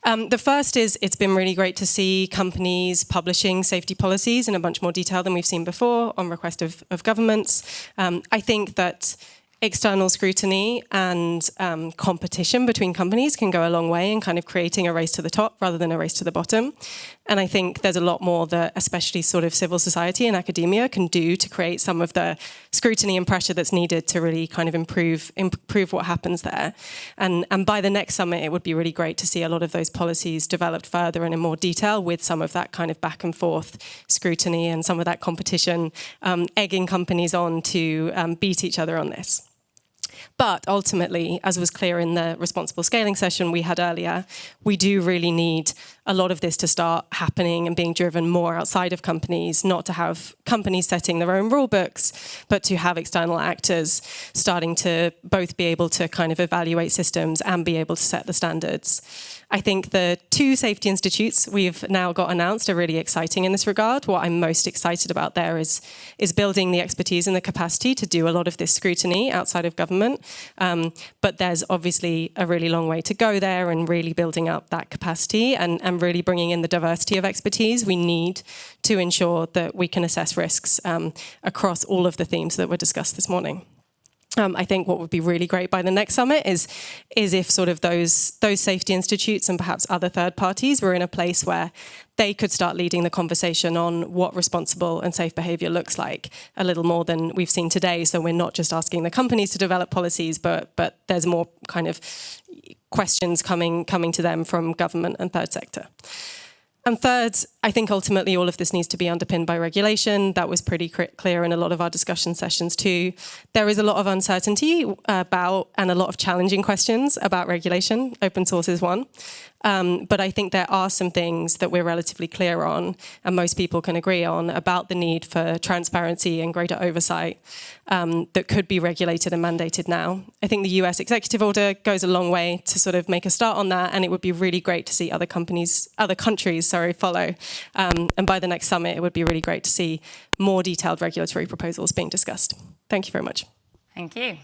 The first is it's been really great to see companies publishing safety policies in a bunch more detail than we've seen before on request of governments. I think that external scrutiny and competition between companies can go a long way in kind of creating a race to the top rather than a race to the bottom. And I think there's a lot more that especially sort of civil society and academia can do to create some of the scrutiny and pressure that's needed to really kind of improve what happens there. And by the next summit, it would be really great to see a lot of those policies developed further and in more detail with some of that kind of back and forth scrutiny and some of that competition, egging companies on to beat each other on this. But ultimately, as was clear in the responsible scaling session we had earlier, we do really need a lot of this to start happening and being driven more outside of companies, not to have companies setting their own rule books, but to have external actors starting to both be able to kind of evaluate systems and be able to set the standards. I think the 2 safety institutes we've now got announced are really exciting in this regard. What I'm most excited about there is building the expertise and the capacity to do a lot of this scrutiny outside of government. But there's obviously a really long way to go there, and really building up that capacity and really bringing in the diversity of expertise we need to ensure that we can assess risks across all of the themes that were discussed this morning. I think what would be really great by the next summit is if sort of those safety institutes and perhaps other third parties were in a place where they could start leading the conversation on what responsible and safe behaviour looks like a little more than we've seen today. So we're not just asking the companies to develop policies, but there's more kind of questions coming to them from government and third sector. And third, I think ultimately all of this needs to be underpinned by regulation. That was pretty clear in a lot of our discussion sessions too. There is a lot of uncertainty about and a lot of challenging questions about regulation. Open source is one. But I think there are some things that we're relatively clear on, and most people can agree on, about the need for transparency and greater oversight that could be regulated and mandated now. I think the US executive order goes a long way to sort of make a start on that, and it would be really great to see other countries follow. And by the next summit, it would be really great to see more detailed regulatory proposals being discussed. Thank you very much. Thank you.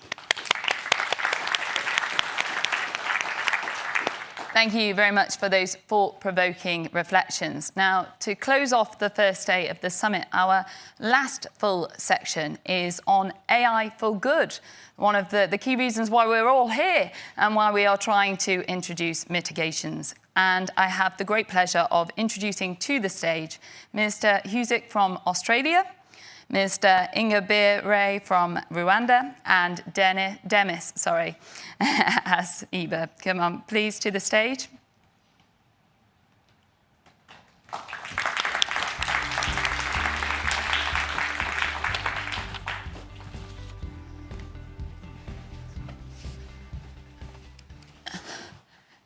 Thank you very much for those thought-provoking reflections. Now, to close off the first day of the summit, our last full section is on AI for good, one of the key reasons why we're all here and why we are trying to introduce mitigations. And I have the great pleasure of introducing to the stage Minister Husic from Australia, Mr. Ingabire from Rwanda, and Demis, as Iba. Come on, please, to the stage.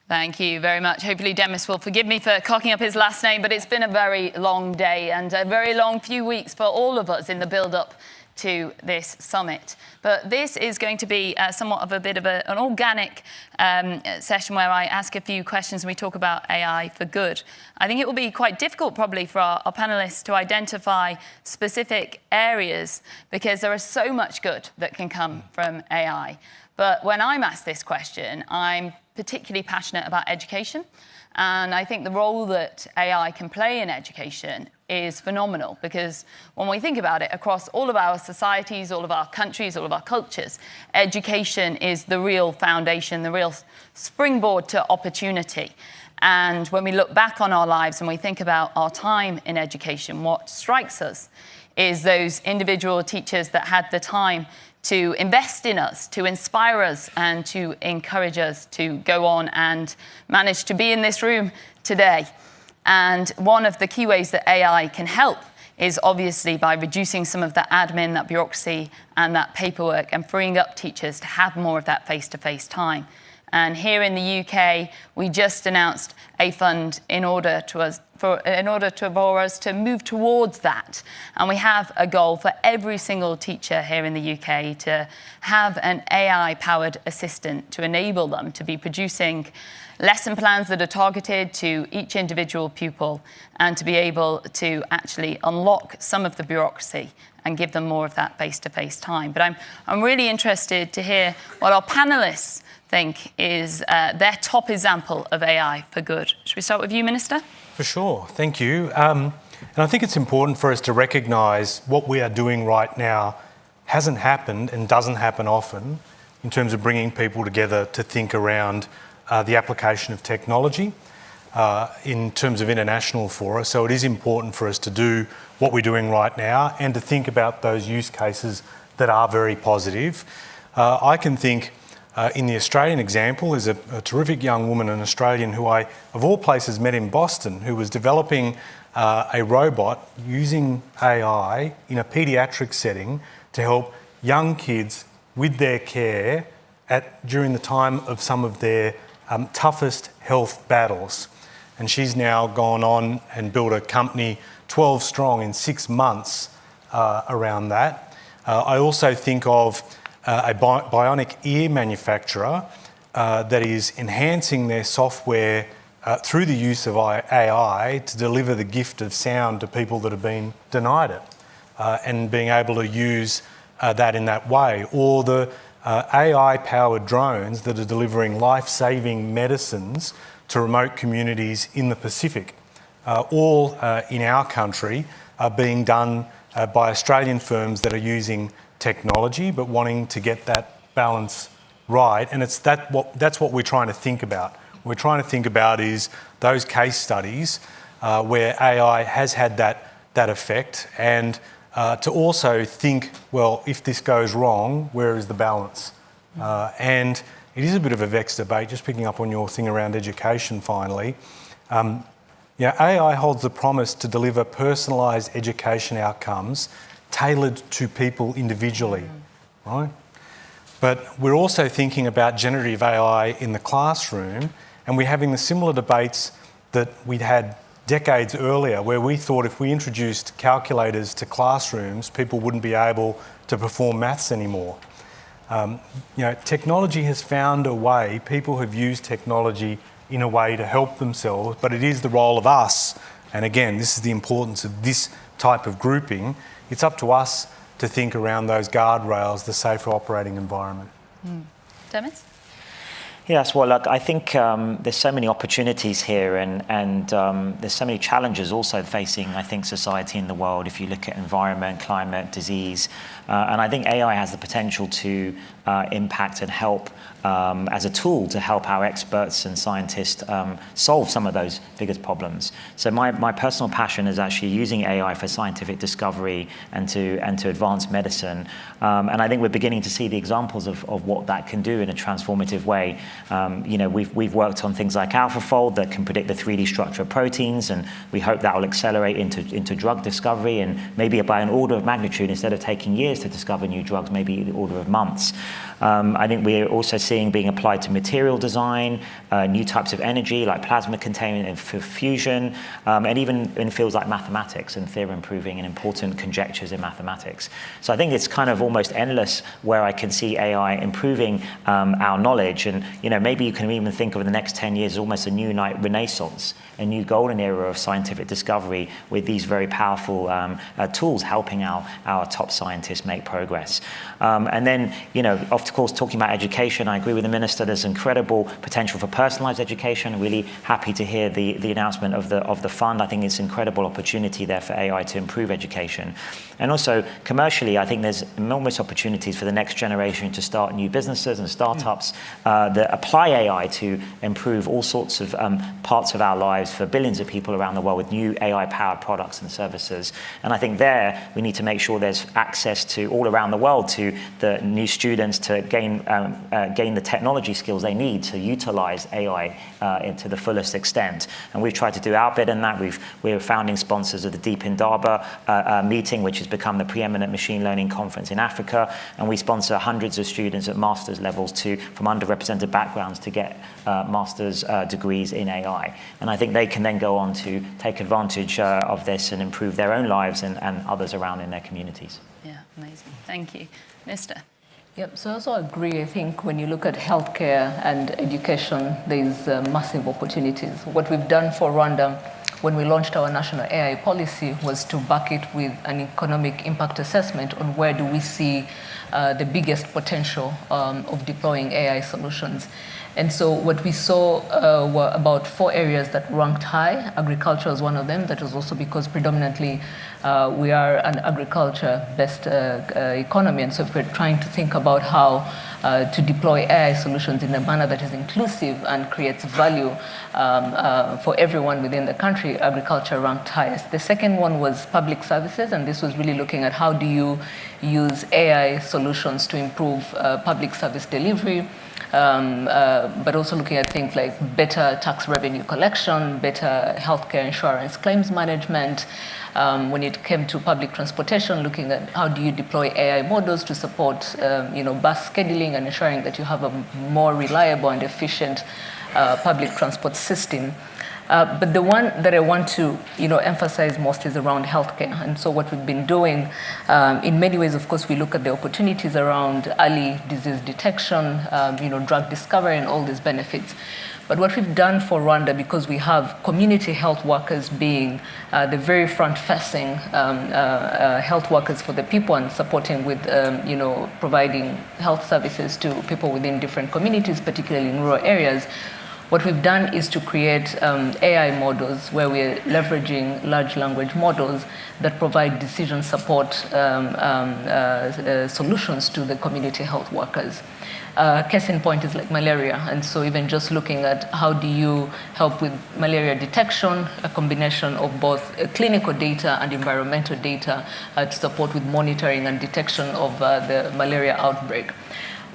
Thank you very much. Hopefully Demis will forgive me for cocking up his last name, but it's been a very long day and a very long few weeks for all of us in the build-up to this summit. But this is going to be somewhat of a bit of an organic session where I ask a few questions and we talk about AI for good. I think it will be quite difficult probably for our panellists to identify specific areas because there is so much good that can come from AI. But when I'm asked this question, I'm particularly passionate about education. And I think the role that AI can play in education is phenomenal because when we think about it, across all of our societies, all of our countries, all of our cultures, education is the real foundation, the real springboard to opportunity. And when we look back on our lives and we think about our time in education, what strikes us is those individual teachers that had the time to invest in us, to inspire us, and to encourage us to go on and manage to be in this room today. And one of the key ways that AI can help is obviously by reducing some of the admin, that bureaucracy, and that paperwork, and freeing up teachers to have more of that face-to-face time. And here in the UK, we just announced a fund in order for us to move towards that. And we have a goal for every single teacher here in the UK to have an AI-powered assistant to enable them to be producing lesson plans that are targeted to each individual pupil and to be able to actually unlock some of the bureaucracy and give them more of that face-to-face time. But I'm really interested to hear what our panellists think is their top example of AI for good. Should we start with you, Minister? For sure, thank you. And I think it's important for us to recognise what we are doing right now hasn't happened and doesn't happen often in terms of bringing people together to think around the application of technology in terms of international fora. So it is important for us to do what we're doing right now and to think about those use cases that are very positive. I can think in the Australian example is a terrific young woman, an Australian who I, of all places, met in Boston, who was developing a robot using AI in a paediatric setting to help young kids with their care during the time of some of their toughest health battles. and she's now gone on and built a company 12 strong in 6 months around that. I also think of a bionic ear manufacturer that is enhancing their software through the use of AI to deliver the gift of sound to people that have been denied it, and being able to use that in that way. Or the AI-powered drones that are delivering life-saving medicines to remote communities in the Pacific, all in our country, are being done by Australian firms that are using technology but wanting to get that balance right. And that's what we're trying to think about. What we're trying to think about is those case studies where AI has had that effect, and to also think, well, if this goes wrong, where is the balance? And it is a bit of a vexed debate, just picking up on your thing around education finally. AI holds the promise to deliver personalised education outcomes tailored to people individually, right? But we're also thinking about generative AI in the classroom, and we're having the similar debates that we'd had decades earlier, where we thought if we introduced calculators to classrooms, people wouldn't be able to perform maths anymore. Technology has found a way, people have used technology in a way to help themselves, but it is the role of us, and again, this is the importance of this type of grouping, it's up to us to think around those guardrails, the safer operating environment. Demis? Yes, well, look, I think there's so many opportunities here, and there's so many challenges also facing, I think, society in the world. If you look at environment, climate, disease, and I think AI has the potential to impact and help as a tool to help our experts and scientists solve some of those biggest problems. So my personal passion is actually using AI for scientific discovery and to advance medicine. And I think we're beginning to see the examples of what that can do in a transformative way. We've worked on things like AlphaFold that can predict the 3D structure of proteins, and we hope that will accelerate into drug discovery, and maybe by an order of magnitude, instead of taking years to discover new drugs, maybe the order of months. I think we're also seeing being applied to material design, new types of energy like plasma containment and fusion, and even in fields like mathematics and theorem proving and important conjectures in mathematics. So I think it's kind of almost endless where I can see AI improving our knowledge, and maybe you can even think of the next 10 years as almost a new renaissance, a new golden era of scientific discovery with these very powerful tools helping our top scientists make progress. And then, of course, talking about education, I agree with the Minister, there's incredible potential for personalised education. I'm really happy to hear the announcement of the fund. I think it's an incredible opportunity there for AI to improve education. And also, commercially, I think there's enormous opportunities for the next generation to start new businesses and startups that apply AI to improve all sorts of parts of our lives for billions of people around the world with new AI-powered products and services. And I think there, we need to make sure there's access to all around the world to the new students to gain the technology skills they need to utilize AI to the fullest extent. And we've tried to do our bit in that. We're founding sponsors of the Deep Indaba meeting, which has become the preeminent machine learning conference in Africa. And we sponsor hundreds of students at master's levels from underrepresented backgrounds to get master's degrees in AI. And I think they can then go on to take advantage of this and improve their own lives and others around in their communities. Yeah, amazing. Thank you. Minister? Yep, so I also agree. I think when you look at healthcare and education, there's massive opportunities. What we've done for Rwanda when we launched our national AI policy was to back it with an economic impact assessment on where do we see the biggest potential of deploying AI solutions. And so what we saw were about 4 areas that ranked high. Agriculture was one of them. That was also because predominantly we are an agriculture-based economy. And so if we're trying to think about how to deploy AI solutions in a manner that is inclusive and creates value for everyone within the country, agriculture ranked highest. The second one was public services, and this was really looking at how do you use AI solutions to improve public service delivery. But also looking at things like better tax revenue collection, better healthcare insurance claims management. When it came to public transportation, looking at how do you deploy AI models to support bus scheduling and ensuring that you have a more reliable and efficient public transport system. But the one that I want to emphasize most is around healthcare. And so what we've been doing, in many ways, of course, we look at the opportunities around early disease detection, drug discovery and all these benefits. But what we've done for Rwanda, because we have community health workers being the very front-facing health workers for the people and supporting with, providing health services to people within different communities, particularly in rural areas, what we've done is to create AI models where we're leveraging large language models that provide decision support solutions to the community health workers. Case in point is like malaria. And so even just looking at how do you help with malaria detection, a combination of both clinical data and environmental data to support with monitoring and detection of the malaria outbreak.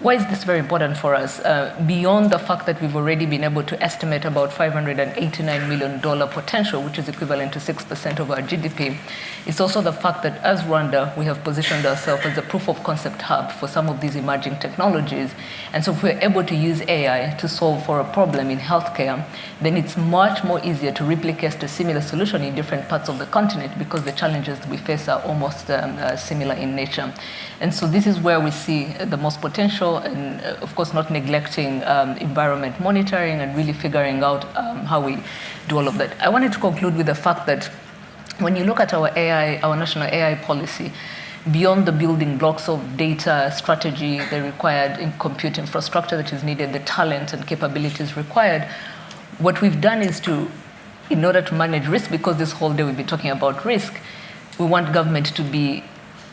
Why is this very important for us? Beyond the fact that we've already been able to estimate about $589 million potential, which is equivalent to 6% of our GDP, it's also the fact that as Rwanda, we have positioned ourselves as a proof of concept hub for some of these emerging technologies. And so if we're able to use AI to solve for a problem in healthcare, then it's much more easier to replicate a similar solution in different parts of the continent because the challenges we face are almost similar in nature. And so this is where we see the most potential, and of course not neglecting environment monitoring and really figuring out how we do all of that. I wanted to conclude with the fact that when you look at our AI, our national AI policy, beyond the building blocks of data strategy, the required compute infrastructure that is needed, the talent and capabilities required, what we've done is to, in order to manage risk, because this whole day we'll be talking about risk, we want government to be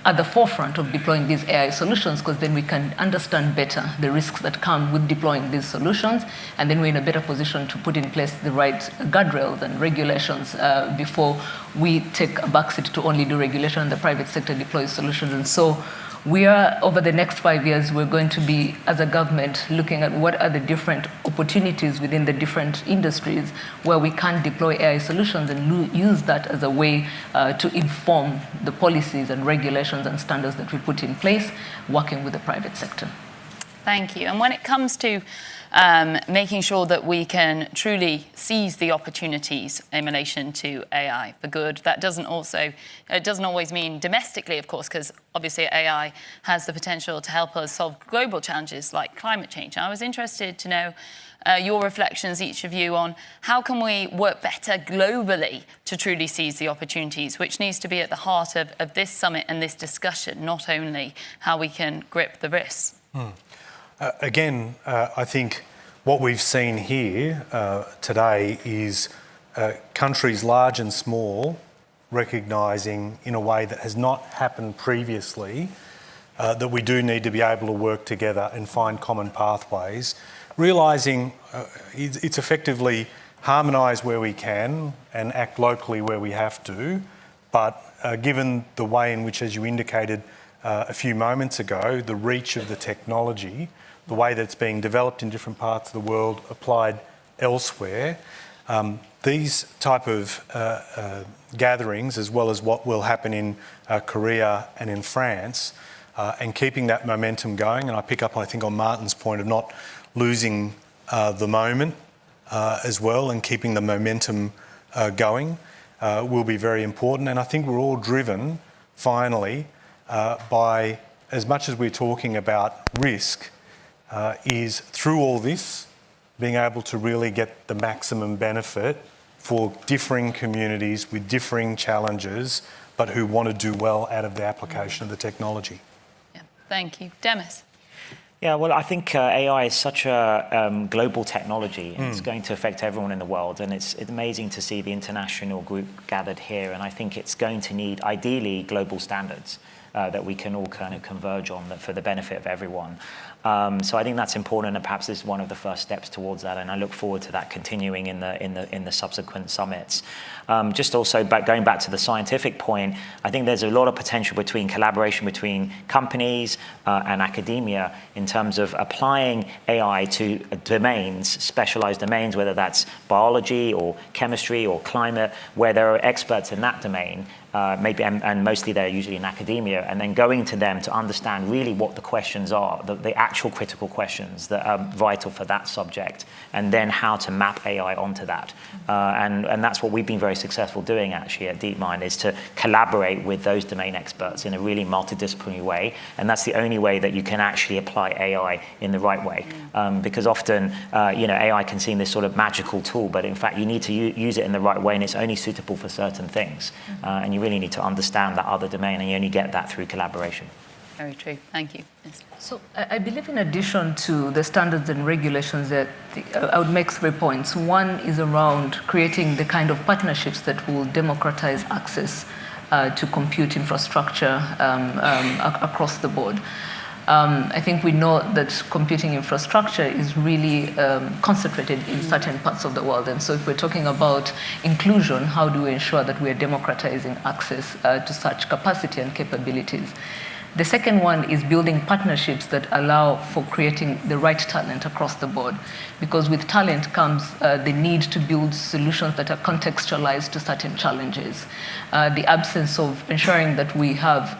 at the forefront of deploying these AI solutions, because then we can understand better the risks that come with deploying these solutions, and then we're in a better position to put in place the right guardrails and regulations before we take a backseat to only do regulation and the private sector deploys solutions. And so we are, over the next 5 years, we're going to be, as a government, looking at what are the different opportunities within the different industries where we can deploy AI solutions and use that as a way to inform the policies and regulations and standards that we put in place, working with the private sector. Thank you. And when it comes to making sure that we can truly seize the opportunities in relation to AI for good, that doesn't always mean domestically, of course, because obviously AI has the potential to help us solve global challenges like climate change. And I was interested to know your reflections, each of you, on how can we work better globally to truly seize the opportunities, which needs to be at the heart of this summit and this discussion, not only how we can grip the risks. Again, I think what we've seen here today is countries large and small recognising in a way that has not happened previously that we do need to be able to work together and find common pathways, realising it's effectively harmonise where we can and act locally where we have to, but given the way in which, as you indicated a few moments ago, the reach of the technology, the way that it's being developed in different parts of the world, applied elsewhere, these type of gatherings, as well as what will happen in Korea and in France, and keeping that momentum going, and I pick up, I think, on Martin's point of not losing the moment as well, and keeping the momentum going will be very important. And I think we're all driven, finally, by, as much as we're talking about risk, is through all this, being able to really get the maximum benefit for differing communities with differing challenges, but who want to do well out of the application of the technology. Yeah, thank you. Demis. Yeah, well, I think AI is such a global technology, and it's going to affect everyone in the world. And it's amazing to see the international group gathered here. And I think it's going to need, ideally, global standards that we can all kind of converge on for the benefit of everyone. So I think that's important, and perhaps this is one of the first steps towards that. And I look forward to that continuing in the subsequent summits. Just also going back to the scientific point, I think there's a lot of potential between collaboration between companies and academia in terms of applying AI to domains, specialized domains, whether that's biology or chemistry or climate, where there are experts in that domain, maybe, and mostly they're usually in academia, and then going to them to understand really what the questions are, the actual critical questions that are vital for that subject, and then how to map AI onto that. And that's what we've been very successful doing actually at DeepMind, is to collaborate with those domain experts in a really multidisciplinary way. And that's the only way that you can actually apply AI in the right way. Because often, AI can seem this sort of magical tool, but in fact, you need to use it in the right way, and it's only suitable for certain things. And you really need to understand that other domain, and you only get that through collaboration. Very true. Thank you. Yes. So I believe in addition to the standards and regulations that I would make 3 points. One is around creating the kind of partnerships that will democratize access to compute infrastructure across the board. I think we know that computing infrastructure is really concentrated in certain parts of the world. And so if we're talking about inclusion, how do we ensure that we're democratizing access to such capacity and capabilities? The second one is building partnerships that allow for creating the right talent across the board. Because with talent comes the need to build solutions that are contextualized to certain challenges. The absence of ensuring that we have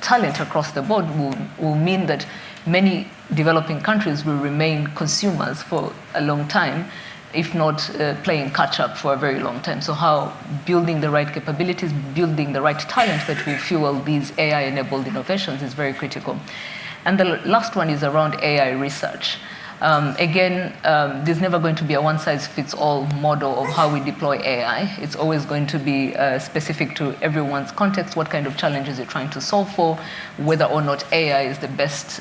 talent across the board will mean that many developing countries will remain consumers for a long time, if not playing catch-up for a very long time. So how building the right capabilities, building the right talent that will fuel these AI-enabled innovations is very critical. And the last one is around AI research. Again, there's never going to be a one-size-fits-all model of how we deploy AI. It's always going to be specific to everyone's context, what kind of challenges you're trying to solve for, whether or not AI is the best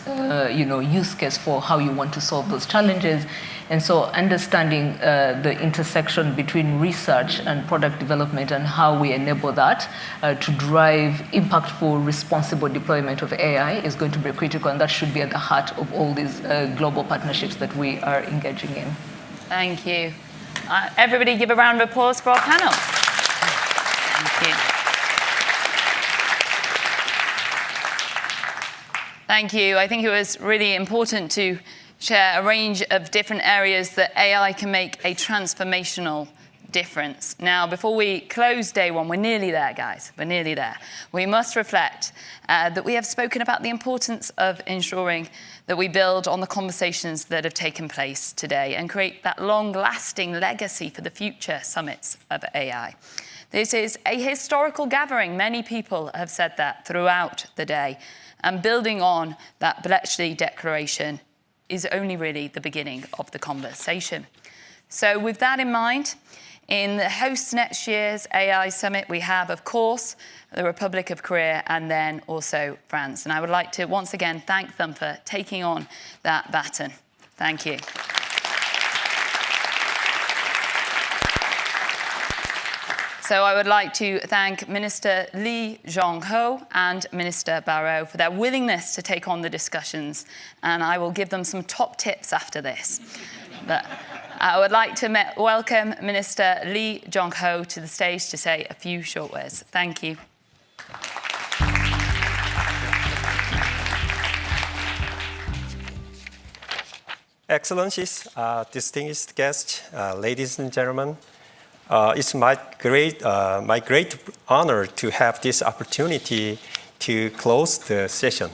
use case for how you want to solve those challenges. And so understanding the intersection between research and product development and how we enable that to drive impactful, responsible deployment of AI is going to be critical, and that should be at the heart of all these global partnerships that we are engaging in. Thank you. Everybody give a round of applause for our panel. Thank you. Thank you. I think it was really important to share a range of different areas that AI can make a transformational difference. Now, before we close day one, we're nearly there, guys. We're nearly there. We must reflect that we have spoken about the importance of ensuring that we build on the conversations that have taken place today and create that long-lasting legacy for the future summits of AI. This is a historical gathering. Many people have said that throughout the day. And building on that Bletchley Declaration is only really the beginning of the conversation. So with that in mind, in the host next year's AI Summit, we have, of course, the Republic of Korea and then also France. And I would like to once again thank them for taking on that baton. Thank you. So I would like to thank Minister Lee Jong-ho and Minister Barrot for their willingness to take on the discussions, and I will give them some top tips after this. But I would like to welcome Minister Lee Jong-ho to the stage to say a few short words. Thank you. Excellencies, distinguished guests, ladies and gentlemen, it's my great honor to have this opportunity to close the session.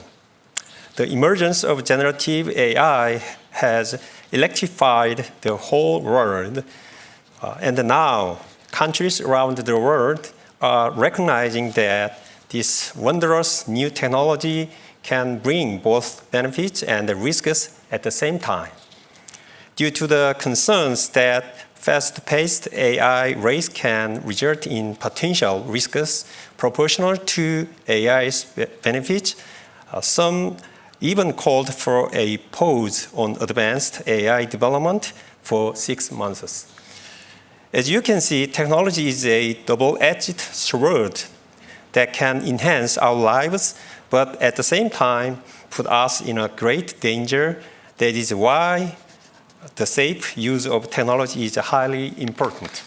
The emergence of generative AI has electrified the whole world, and now countries around the world are recognizing that this wondrous new technology can bring both benefits and risks at the same time. Due to the concerns that fast-paced AI race can result in potential risks proportional to AI's benefits, some even called for a pause on advanced AI development for 6 months. As you can see, technology is a double-edged sword that can enhance our lives, but at the same time put us in a great danger. That is why the safe use of technology is highly important.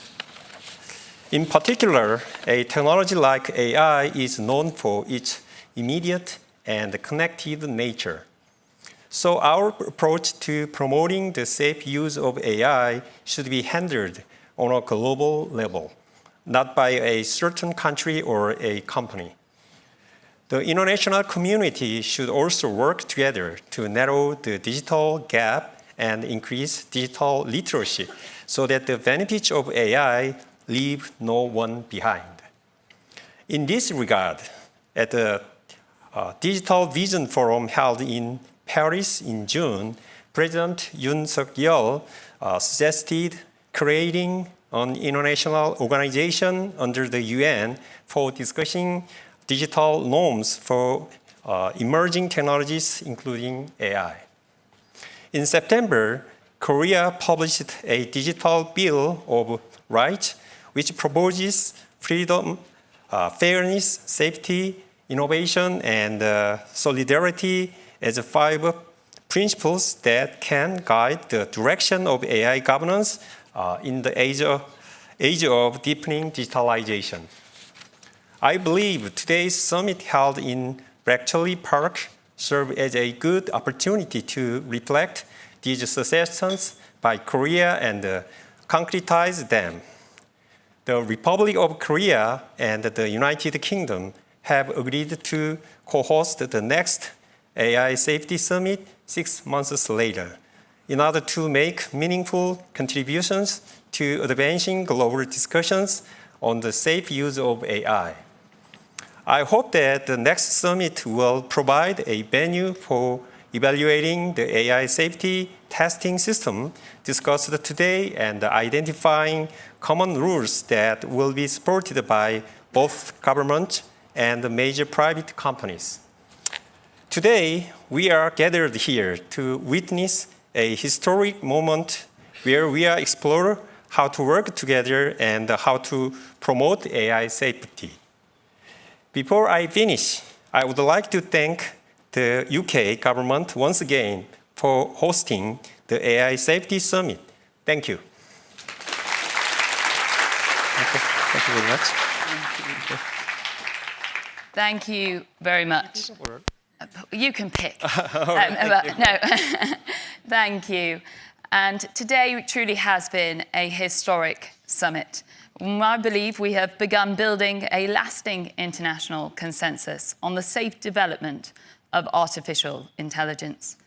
In particular, a technology like AI is known for its immediate and connected nature. So our approach to promoting the safe use of AI should be handled on a global level. not by a certain country or a company. The international community should also work together to narrow the digital gap and increase digital literacy so that the benefits of AI leave no one behind. In this regard, at the Digital Vision Forum held in Paris in June, President Yoon Suk-yeol suggested creating an international organization under the UN for discussing digital norms for emerging technologies, including AI. In September, Korea published a digital bill of rights which proposes freedom, fairness, safety, innovation, and solidarity as 5 principles that can guide the direction of AI governance in the age of deepening digitalization. I believe today's summit held in Bletchley Park serves as a good opportunity to reflect these suggestions by Korea and concretize them. The Republic of Korea and the United Kingdom have agreed to co-host the next AI Safety Summit 6 months later in order to make meaningful contributions to advancing global discussions on the safe use of AI. I hope that the next summit will provide a venue for evaluating the AI safety testing system discussed today and identifying common rules that will be supported by both government and major private companies. Today, we are gathered here to witness a historic moment where we are exploring how to work together and how to promote AI safety. Before I finish, I would like to thank the UK government once again for hosting the AI Safety Summit. Thank you. Thank you very much. Thank you very much. You can pick. No, thank you. And today truly has been a historic summit. I believe we have begun building a lasting international consensus on the safe development of artificial intelligence.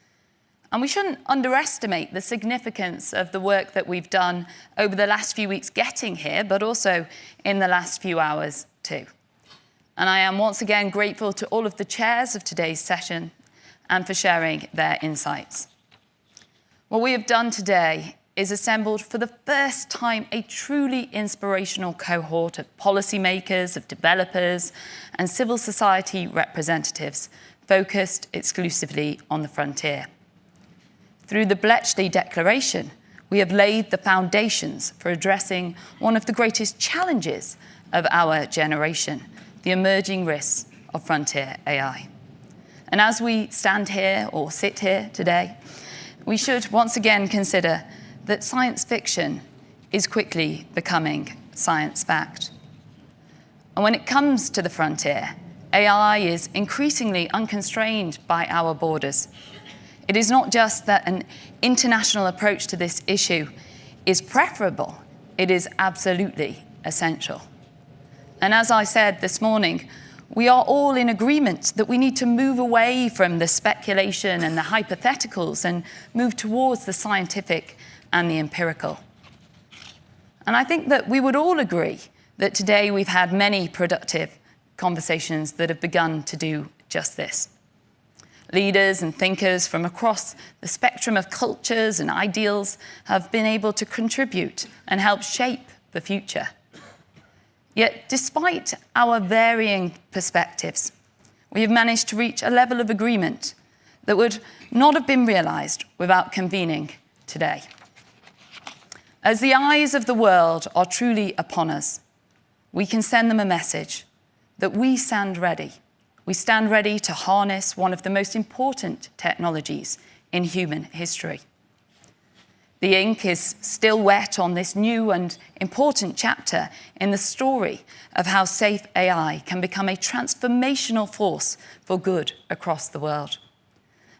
And we shouldn't underestimate the significance of the work that we've done over the last few weeks getting here, but also in the last few hours too. And I am once again grateful to all of the chairs of today's session and for sharing their insights. What we have done today is assembled for the first time a truly inspirational cohort of policymakers, of developers, and civil society representatives focused exclusively on the frontier. Through the Bletchley Declaration, we have laid the foundations for addressing one of the greatest challenges of our generation, the emerging risks of frontier AI. And as we stand here or sit here today, we should once again consider that science fiction is quickly becoming science fact. And when it comes to the frontier, AI is increasingly unconstrained by our borders. It is not just that an international approach to this issue is preferable, it is absolutely essential. And as I said this morning, we are all in agreement that we need to move away from the speculation and the hypotheticals and move towards the scientific and the empirical. And I think that we would all agree that today we've had many productive conversations that have begun to do just this. Leaders and thinkers from across the spectrum of cultures and ideals have been able to contribute and help shape the future. Yet, despite our varying perspectives, we have managed to reach a level of agreement that would not have been realized without convening today. As the eyes of the world are truly upon us, we can send them a message that we stand ready. We stand ready to harness one of the most important technologies in human history. The ink is still wet on this new and important chapter in the story of how safe AI can become a transformational force for good across the world.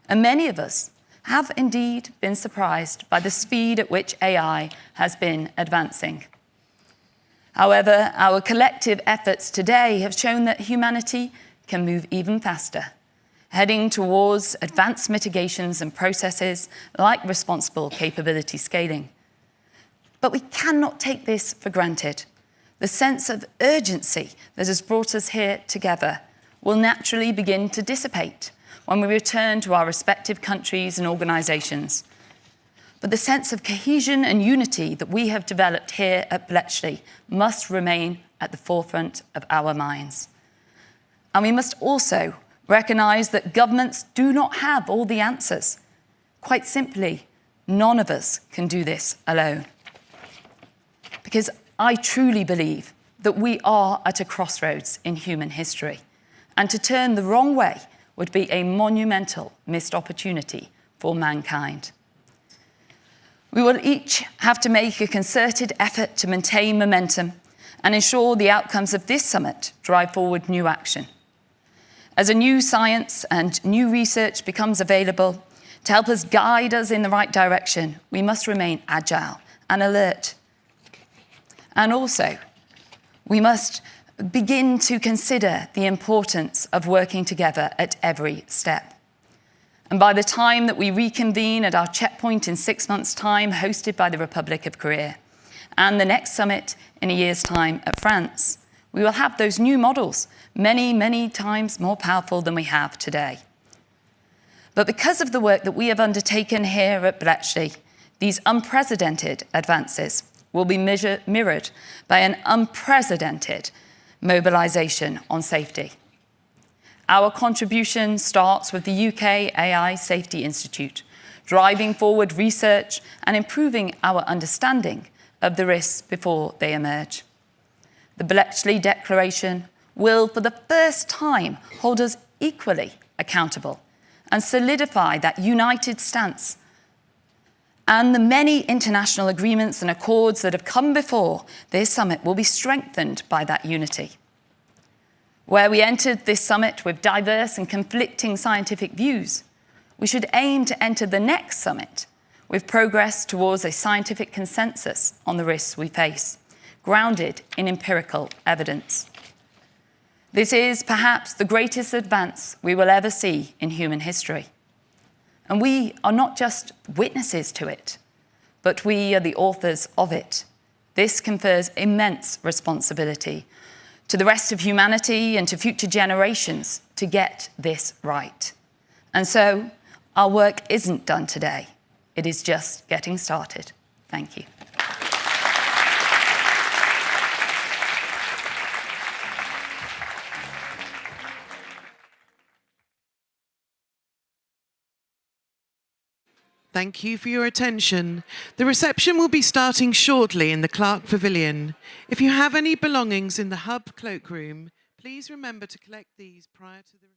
And many of us have indeed been surprised by the speed at which AI has been advancing. However, our collective efforts today have shown that humanity can move even faster, heading towards advanced mitigations and processes like responsible capability scaling. But we cannot take this for granted. The sense of urgency that has brought us here together will naturally begin to dissipate when we return to our respective countries and organisations. But the sense of cohesion and unity that we have developed here at Bletchley must remain at the forefront of our minds. And we must also recognise that governments do not have all the answers. Quite simply, none of us can do this alone. Because I truly believe that we are at a crossroads in human history, and to turn the wrong way would be a monumental missed opportunity for mankind. We will each have to make a concerted effort to maintain momentum and ensure the outcomes of this summit drive forward new action. As a new science and new research becomes available to help us guide us in the right direction, we must remain agile and alert. And also, we must begin to consider the importance of working together at every step. And by the time that we reconvene at our checkpoint in 6 months' time, hosted by the Republic of Korea, and the next summit in a year's time at France, we will have those new models many, many times more powerful than we have today. But because of the work that we have undertaken here at Bletchley, these unprecedented advances will be mirrored by an unprecedented mobilisation on safety. Our contribution starts with the UK AI Safety Institute, driving forward research and improving our understanding of the risks before they emerge. The Bletchley Declaration will, for the first time, hold us equally accountable and solidify that united stance. And the many international agreements and accords that have come before this summit will be strengthened by that unity. Where we entered this summit with diverse and conflicting scientific views, we should aim to enter the next summit with progress towards a scientific consensus on the risks we face, grounded in empirical evidence. This is perhaps the greatest advance we will ever see in human history. And we are not just witnesses to it, but we are the authors of it. This confers immense responsibility to the rest of humanity and to future generations to get this right. And so, our work isn't done today. It is just getting started. Thank you. Thank you for your attention. The reception will be starting shortly in the Clark Pavilion. If you have any belongings in the Hub cloakroom, please remember to collect these prior to the